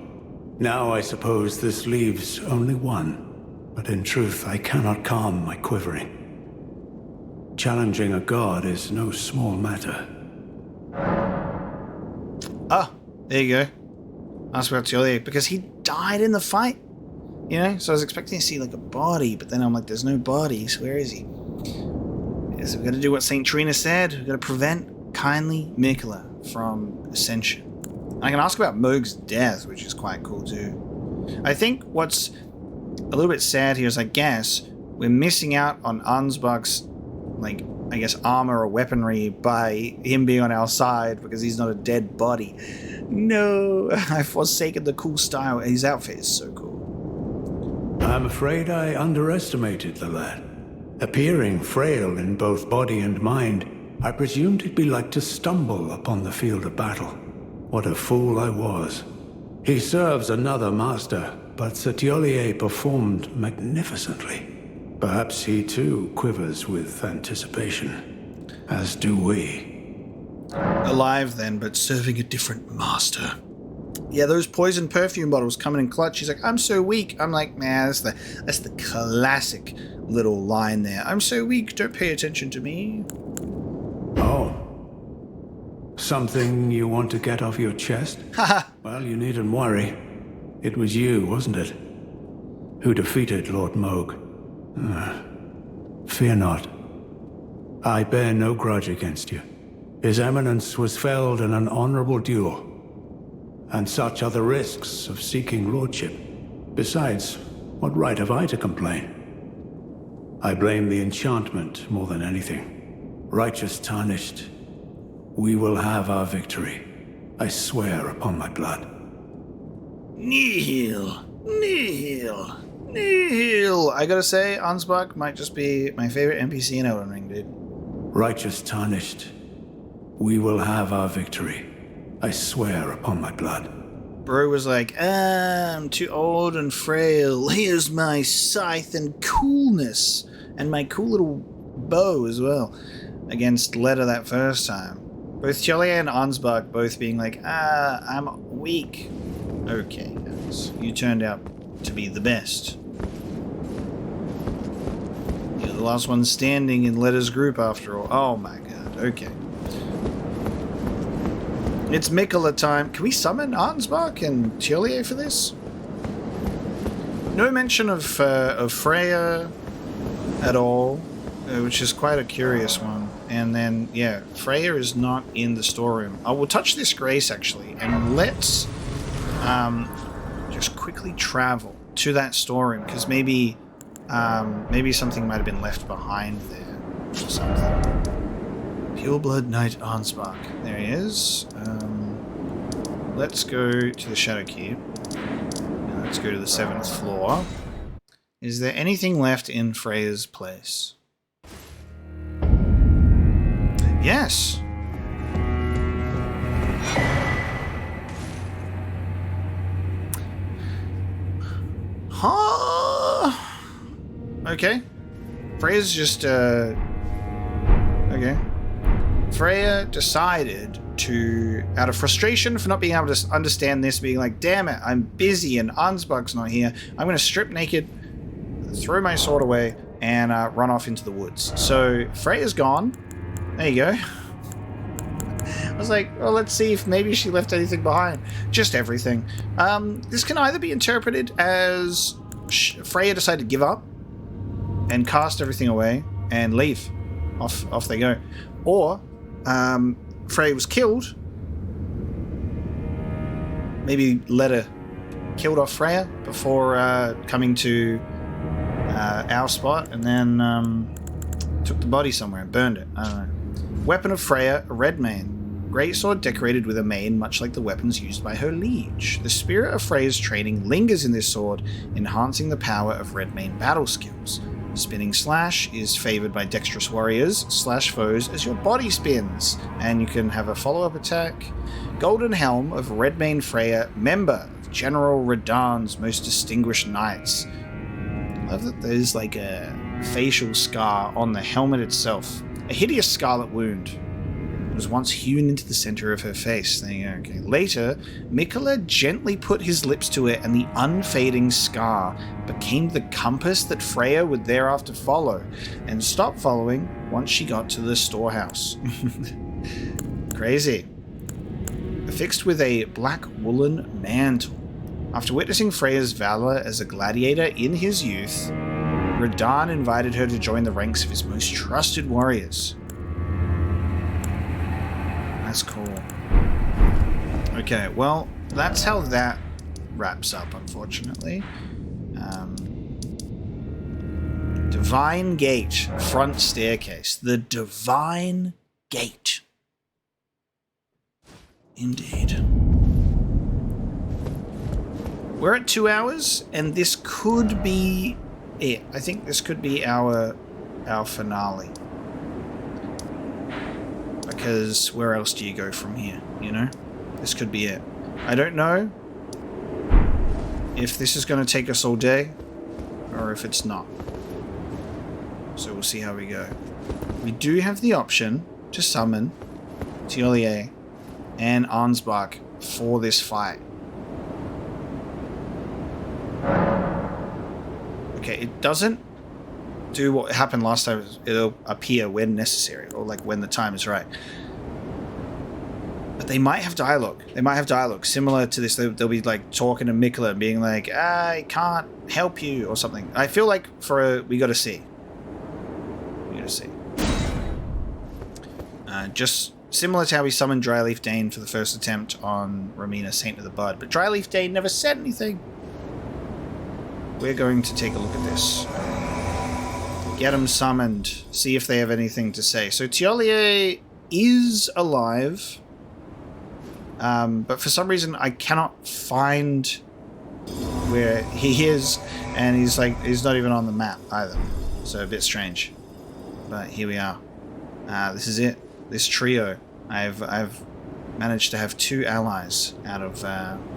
Now I suppose this leaves only one. But in truth, I cannot calm my quivering. Challenging a god is no small matter. Ah, there you go. Ask about Tiolier, because he died in the fight, you know? So I was expecting to see like a body, but then I'm like, there's no bodies. Where is he? So we've got to do what St. Trina said. We've got to prevent kindly Mikola from ascension. And I can ask about Moog's death, which is quite cool too. I think what's a little bit sad here is, I guess, we're missing out on Ansbach's, like, I guess, armor or weaponry by him being on our side because he's not a dead body. No, I've forsaken the cool style. His outfit is so cool. I'm afraid I underestimated the lad. Appearing frail in both body and mind, I presumed it'd be like to stumble upon the field of battle. What a fool I was. He serves another master, but Sir Tiolier performed magnificently. Perhaps he too quivers with anticipation, as do we. Alive then, but serving a different master. Yeah, those poison perfume bottles coming in clutch. He's like, I'm so weak. I'm like, man, that's the classic little line there. I'm so weak, don't pay attention to me. Oh. Something you want to get off your chest? Haha. Well, you needn't worry. It was you, wasn't it? Who defeated Lord Moog. Fear not. I bear no grudge against you. His Eminence was felled in an honorable duel. And such are the risks of seeking lordship. Besides, what right have I to complain? I blame the enchantment more than anything. Righteous tarnished, we will have our victory. I swear upon my blood. Nihil. I gotta say, Ansbach might just be my favorite NPC in Elden Ring, dude. Righteous tarnished, we will have our victory. I swear upon my blood. Bro was like, I'm too old and frail. Here's my scythe and coolness. And my cool little bow as well. Against Leda that first time. Both Tjollier and Ansbach both being like, I'm weak. Okay, guys. You turned out to be the best. You're the last one standing in Leda's group after all. Oh my god, okay. It's Mikola time. Can we summon Ansbach and Tjollier for this? No mention of Freya at all, which is quite a curious one. And then, yeah, Freya is not in the storeroom. I will touch this grace, actually, and let's just quickly travel to that storeroom, because maybe something might have been left behind there or something. Pureblood Knight Ansbach. There he is. Let's go to the Shadowkeep. And let's go to the 7th floor. Is there anything left in Freya's place? Yes. Huh? Okay. Freya's just, okay. Freya decided to, out of frustration for not being able to understand this, being like, damn it, I'm busy and Ansbach's not here, I'm going to strip naked, throw my sword away, and run off into the woods. So, Freya's gone. There you go. I was like, well, let's see if maybe she left anything behind. Just everything. This can either be interpreted as Freya decided to give up and cast everything away and leave. Off they go. Or Freya was killed. Maybe Leda killed off Freya before coming to our spot, and then took the body somewhere and burned it. I don't know. Weapon of Freya, a red mane. Greatsword decorated with a mane much like the weapons used by her liege. The spirit of Freya's training lingers in this sword, enhancing the power of red mane battle skills. Spinning Slash is favored by dexterous warriors. Slash foes as your body spins, and you can have a follow-up attack. Golden Helm of Redmane Freya, member of General Radahn's most distinguished knights. I love that there's like a facial scar on the helmet itself. A hideous scarlet wound was once hewn into the center of her face. There you go. Okay. Later, Mikola gently put his lips to it, and the unfading scar became the compass that Freya would thereafter follow, and stop following once she got to the storehouse. Crazy. Affixed with a black woolen mantle. After witnessing Freya's valor as a gladiator in his youth, Radahn invited her to join the ranks of his most trusted warriors. That's cool. Okay, well, that's how that wraps up, unfortunately. Divine Gate, front staircase. The Divine Gate. Indeed. We're at 2 hours, and this could be it. I think this could be our finale. Because where else do you go from here, you know? This could be it. I don't know if this is going to take us all day, or if it's not. So we'll see how we go. We do have the option to summon Tjollier and Ansbach for this fight. Okay, it doesn't do what happened last time. It'll appear when necessary, or like when the time is right. But they might have dialogue. They might have dialogue similar to this. They'll be like talking to Mikola and being like, I can't help you, or something. I feel like we gotta see. We gotta see. Just Similar to how we summoned Dryleaf Dane for the first attempt on Romina, Saint of the Bud. But Dryleaf Dane never said anything. We're going to take a look at this. Get them summoned. See if they have anything to say. So Tiolier is alive. But for some reason I cannot find where he is. And he's not even on the map either. So a bit strange. But here we are. This is it. This trio. I've managed to have 2 allies out of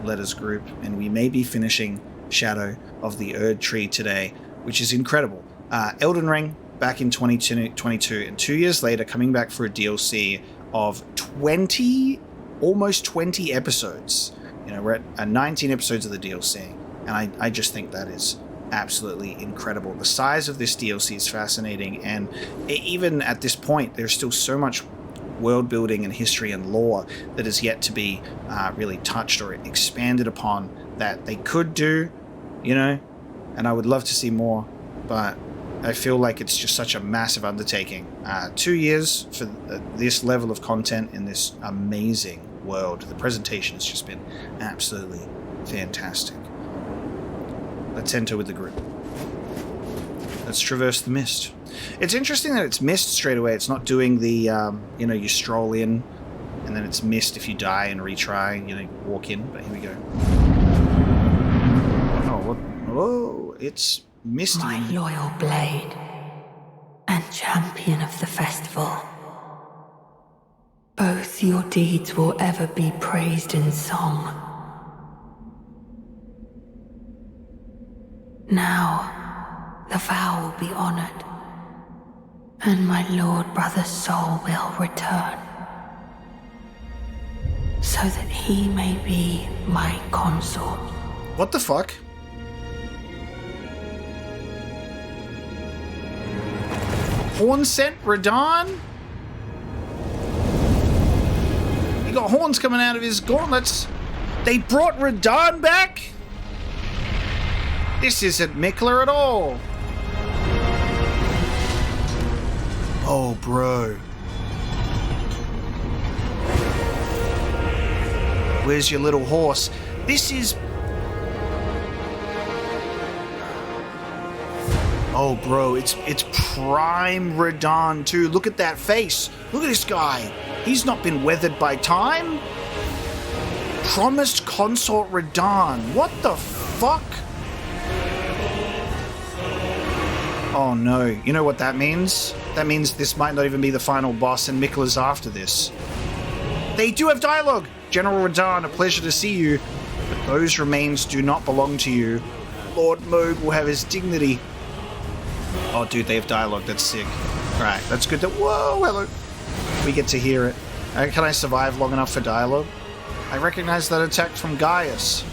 Leda's group, and we may be finishing Shadow of the Erdtree today, which is incredible. Elden Ring back in 2022, and 2 years later coming back for a DLC of 20, almost 20 episodes. You know, we're at 19 episodes of the DLC, and I just think that is absolutely incredible. The size of this DLC is fascinating, and even at this point, there's still so much world building and history and lore that is yet to be really touched or expanded upon that they could do, you know, and I would love to see more, but I feel like it's just such a massive undertaking. 2 years for this level of content in this amazing world. The presentation has just been absolutely fantastic. Let's enter with the group. Let's traverse the mist. It's interesting that it's mist straight away. It's not doing the, you know, you stroll in, and then it's mist if you die and retry, you know, walk in. But here we go. Oh, what? Oh, it's misty. My loyal blade and champion of the festival. Both your deeds will ever be praised in song. Now, the vow will be honored, and my lord brother's soul will return, so that he may be my consort. What the fuck? Horn sent Radahn? He got horns coming out of his gauntlets. They brought Radahn back? This isn't Mikla at all. Oh, bro. Where's your little horse? This is... Oh, bro, it's prime Radahn too. Look at that face. Look at this guy. He's not been weathered by time. Promised consort Radahn. What the fuck? Oh no, you know what that means? That means this might not even be the final boss and Mikla's after this. They do have dialogue! General Radahn, a pleasure to see you, but those remains do not belong to you. Lord Moog will have his dignity. Oh dude, they have dialogue, that's sick. Right, that's good that- whoa, hello. We get to hear it. Can I survive long enough for dialogue? I recognize that attack from Gaius.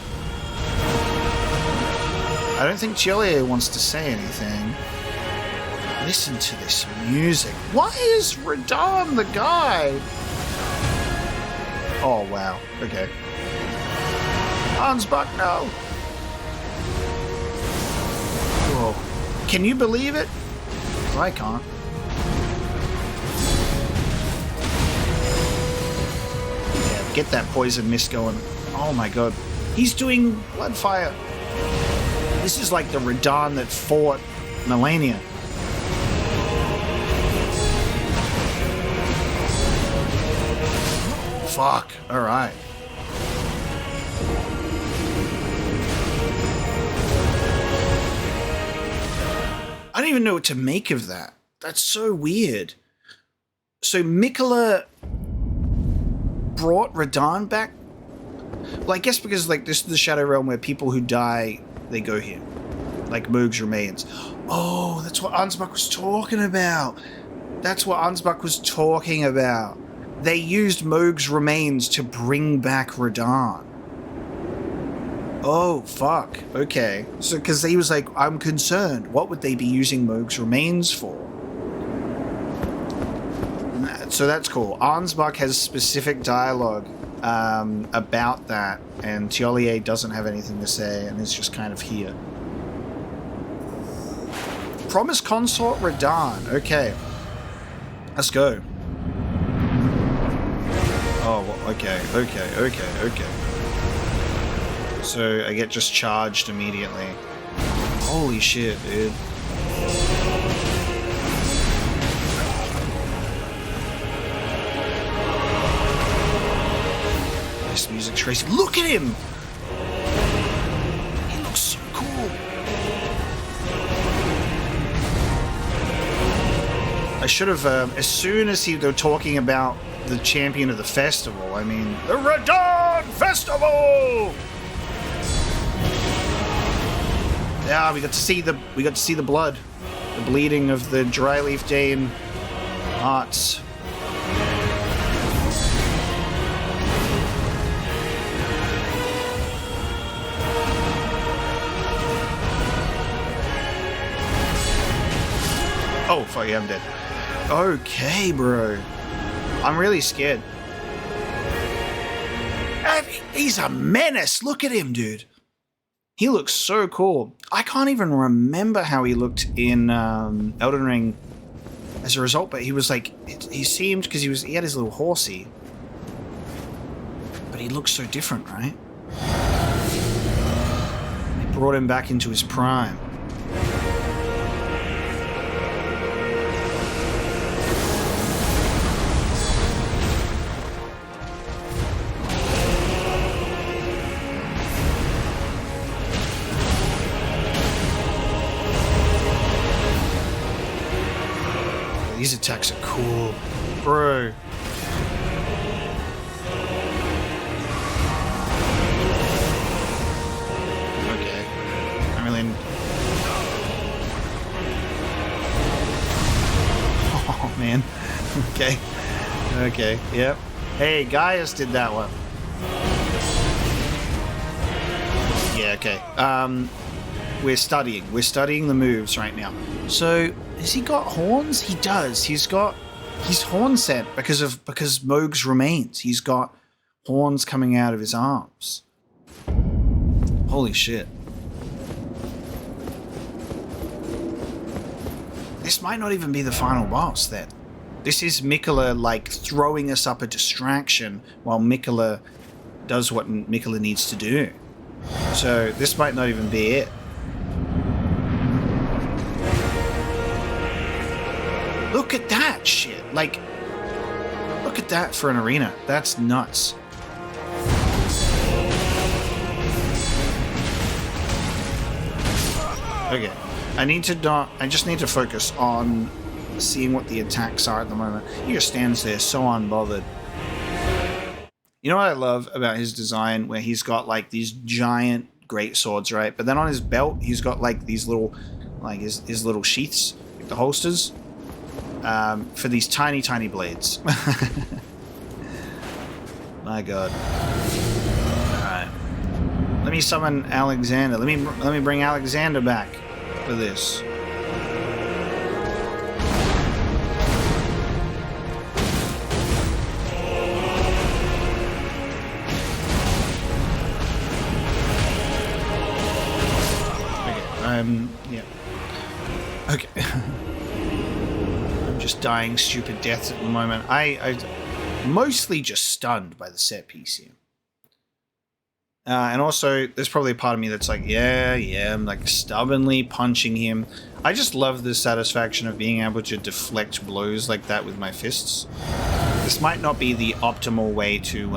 I don't think Tiolier wants to say anything. Listen to this music. Why is Radahn the guy? Oh, wow. Okay. Ansbach, no. Whoa. Can you believe it? I can't. Yeah, get that poison mist going. Oh my god. He's doing bloodfire. This is like the Radahn that fought Melania. Fuck. Alright. I don't even know what to make of that. That's so weird. So Mikla brought Radahn back? Well, I guess because like this is the Shadow Realm where people who die, they go here. Like Moog's remains. Oh, that's what Ansbach was talking about. That's what Ansbach was talking about. They used Moog's remains to bring back Radahn. Oh, fuck. Okay. So, because he was like, I'm concerned. What would they be using Moog's remains for? So that's cool. Ansbach has specific dialogue about that, and Tiolier doesn't have anything to say, and is just kind of here. Promise consort Radahn. Okay. Let's go. Oh, well, okay. So I get just charged immediately. Holy shit, dude. This music's crazy. Look at him! He looks so cool. I should have, as soon as they were talking about the champion of the festival, I mean, the Radon Festival! Yeah, we got to see the blood, the bleeding of the Dryleaf Dane hearts. Oh, fuck yeah, I'm dead. Okay, bro. I'm really scared. He's a menace. Look at him, dude. He looks so cool. I can't even remember how he looked in Elden Ring as a result, but he was like, he seemed, because he had his little horsey, but he looked so different, right? They brought him back into his prime. These attacks are cool, bro. Okay, I really. Oh man. Okay. Yep. Hey, Gaius did that one. Yeah. Okay. We're studying the moves right now. So. Has he got horns? He does. He's horn set because Mohg's remains. He's got horns coming out of his arms. Holy shit. This might not even be the final boss then. This is Miquella like throwing us up a distraction while Miquella does what Miquella needs to do. So this might not even be it. Look at that shit. Like, look at that for an arena. That's nuts. Okay. I just need to focus on seeing what the attacks are at the moment. He just stands there so unbothered. You know what I love about his design, where he's got like these giant great swords, right? But then on his belt, he's got like these little, like his little sheaths, like the holsters. For these tiny blades. My god. Alright. Let me summon Alexander. Let me bring Alexander back for this. Okay, yeah. Okay. Just dying stupid deaths at the moment. I'm mostly just stunned by the set piece here. And also, there's probably a part of me that's like, yeah, I'm like stubbornly punching him. I just love the satisfaction of being able to deflect blows like that with my fists. This might not be the optimal way to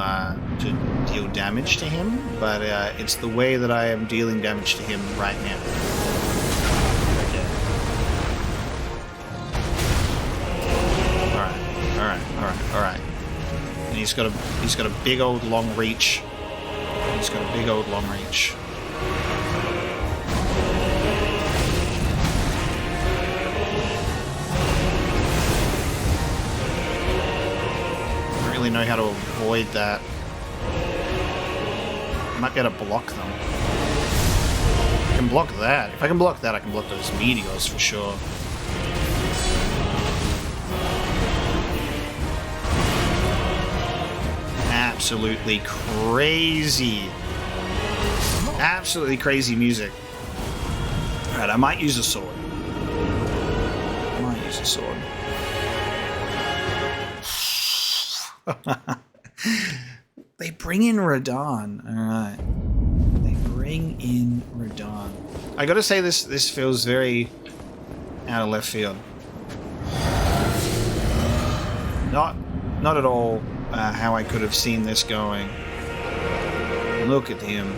deal damage to him, but it's the way that I am dealing damage to him right now. Alright. And he's got a big old long reach. He's got a big old long reach. I don't really know how to avoid that. I might be able to block them. I can block that. If I can block that, I can block those meteors for sure. Absolutely crazy music. Alright, I might use a sword. They bring in Radahn. Alright. They bring in Radahn. I gotta say, this feels very out of left field. Not at all how I could have seen this going. Look at him.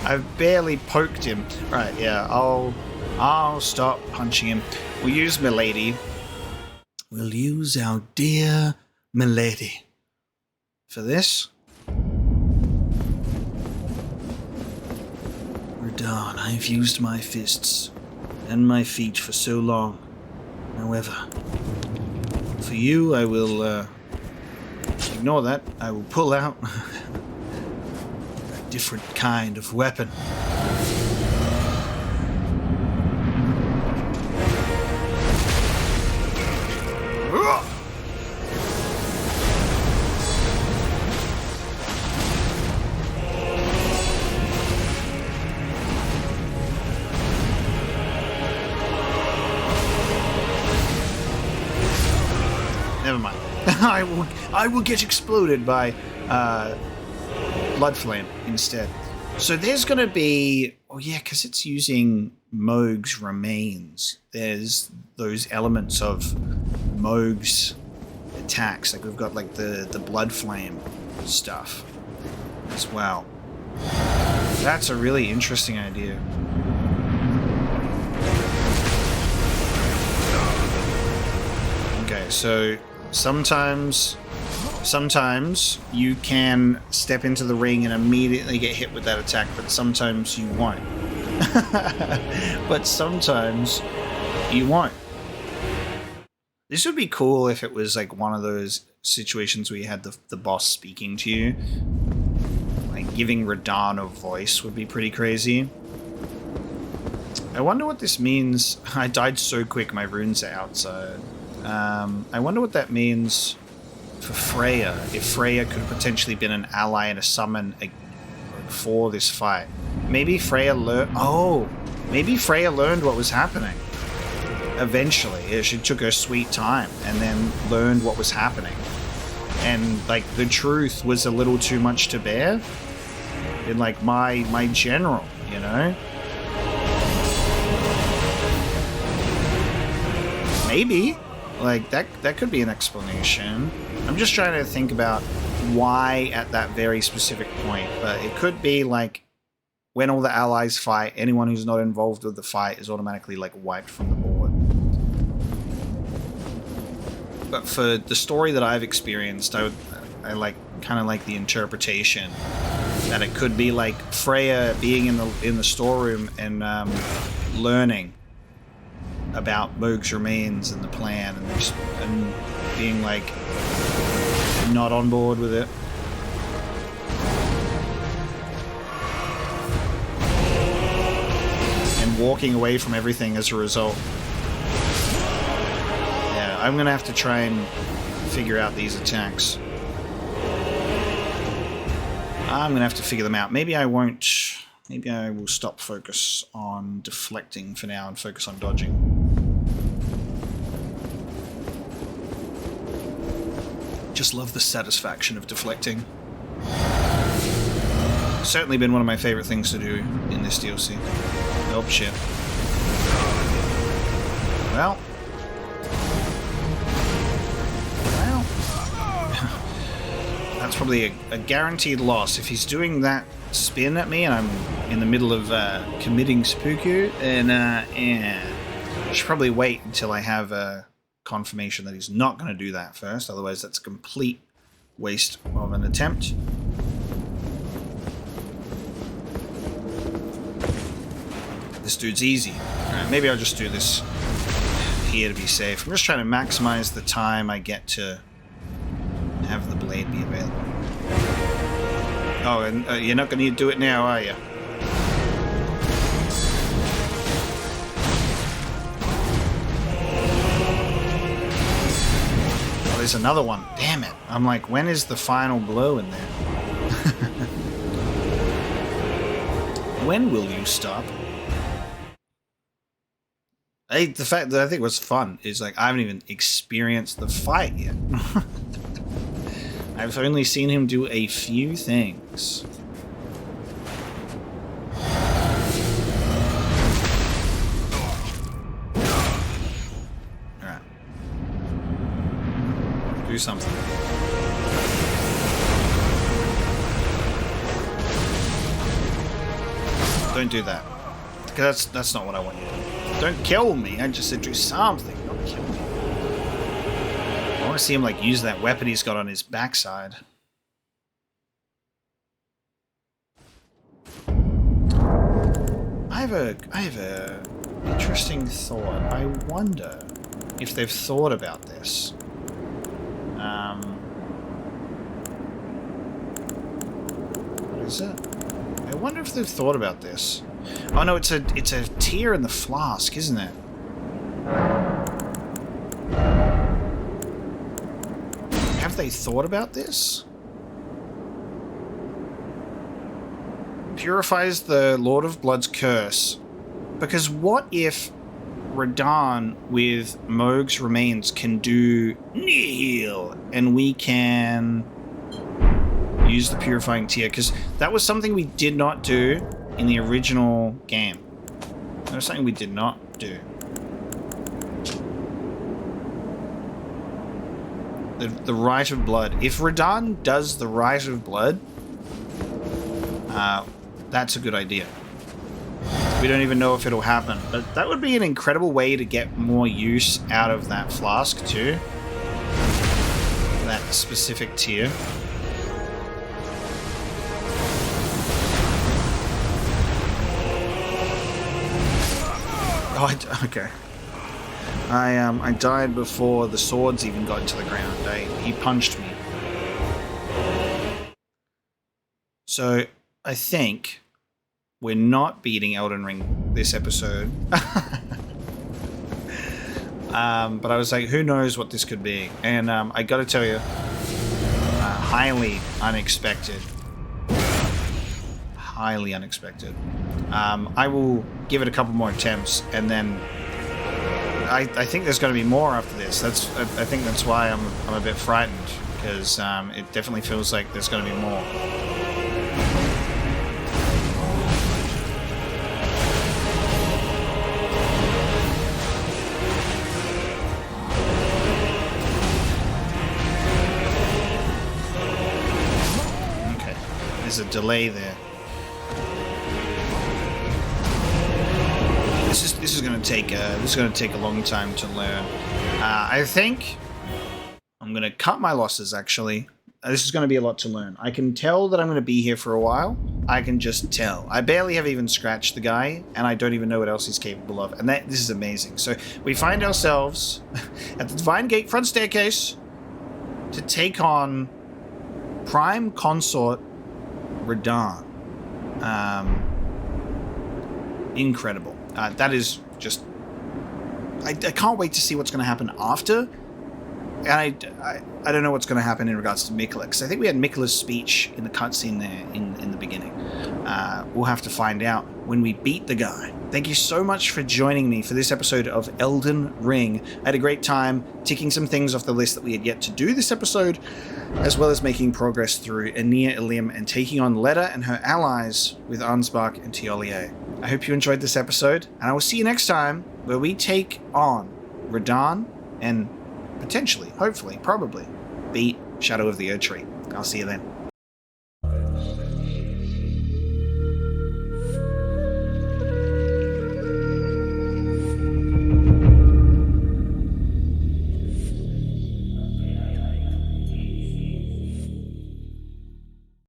I've barely poked him. Right, yeah, I'll stop punching him. We'll use Milady. We'll use our dear Milady for this. Radahn, I've used my fists and my feet for so long. However, for you, I will ignore that. I will pull out different kind of weapon. Never mind. I will get exploded by Blood Flame instead. So there's going to be... Oh yeah, because it's using Mohg's remains. There's those elements of Mohg's attacks. Like we've got like the Blood Flame stuff as well. That's a really interesting idea. Okay, so sometimes you can step into the ring and immediately get hit with that attack, but sometimes you won't. But sometimes you won't. This would be cool if it was like one of those situations where you had the boss speaking to you. Like giving Radahn a voice would be pretty crazy. I wonder what this means. I died so quick, my runes are outside. I wonder what that means for Freya, if Freya could have potentially been an ally and a summon for this fight. Maybe Freya learned... Oh! Maybe Freya learned what was happening. Eventually. She took her sweet time and then learned what was happening. And, like, the truth was a little too much to bear. In, like, my general, you know? Maybe. Like, that could be an explanation. I'm just trying to think about why at that very specific point. But it could be, like, when all the allies fight, anyone who's not involved with the fight is automatically, like, wiped from the board. But for the story that I've experienced, I kind of like the interpretation that it could be, like, Freya being in the storeroom and learning about Mohg's remains and the plan, and being like not on board with it. And walking away from everything as a result. Yeah, I'm gonna have to try and figure out these attacks. I'm gonna have to figure them out. Maybe I won't. Maybe I will stop focus on deflecting for now and focus on dodging. Just love the satisfaction of deflecting. Certainly been one of my favorite things to do in this DLC. Oh shit. Well. That's probably a guaranteed loss. If he's doing that spin at me and I'm in the middle of committing seppuku, then yeah. I should probably wait until I have confirmation that he's not going to do that first, otherwise that's a complete waste of an attempt. This dude's easy. Alright, maybe I'll just do this here to be safe. I'm just trying to maximize the time I get to have the blade be available. Oh, and you're not going to do it now, are you? Oh, there's another one. Damn it. I'm like, when is the final blow in there? When will you stop? The fact that I think was fun is like I haven't even experienced the fight yet. I've only seen him do a few things. Alright. Do something. Don't do that. Because that's not what I want you to do. Don't kill me. I just said do something. Don't kill me. I want to see him like use that weapon he's got on his backside. I have a interesting thought. I wonder if they've thought about this. What is it? I wonder if they've thought about this. Oh no, it's a tear in the flask, isn't it? Have they thought about this? Purifies the Lord of Blood's curse. Because what if Radahn with Mohg's remains can do nihil and we can use the purifying tear? Because that was something we did not do in the original game. That was something we did not do. The Rite of Blood. If Radahn does the Rite of Blood, that's a good idea. We don't even know if it'll happen, but that would be an incredible way to get more use out of that flask too. That specific tier. Oh, okay. I died before the swords even got into the ground. He punched me. So, I think we're not beating Elden Ring this episode. But I was like, who knows what this could be? And I gotta tell you, highly unexpected. Highly unexpected. I will give it a couple more attempts, and then I think there's going to be more after this. I think that's why I'm a bit frightened, because it definitely feels like there's going to be more. Okay, there's a delay there. This is going to take a long time to learn. I think I'm going to cut my losses. Actually, this is going to be a lot to learn. I can tell that I'm going to be here for a while. I can just tell. I barely have even scratched the guy, and I don't even know what else he's capable of. And this is amazing. So we find ourselves at the Divine Gate front staircase to take on Prime Consort Radahn. Incredible. That is just... I can't wait to see what's going to happen after. And I don't know what's going to happen in regards to Miquella, because I think we had Miquella's speech in the cutscene there in the beginning. We'll have to find out when we beat the guy. Thank you so much for joining me for this episode of Elden Ring. I had a great time ticking some things off the list that we had yet to do this episode, as well as making progress through Enir-Ilim and taking on Leda and her allies with Ansbach and Tiolier. I hope you enjoyed this episode, and I will see you next time, where we take on Radahn and potentially, hopefully, probably beat Shadow of the Erdtree. I'll see you then.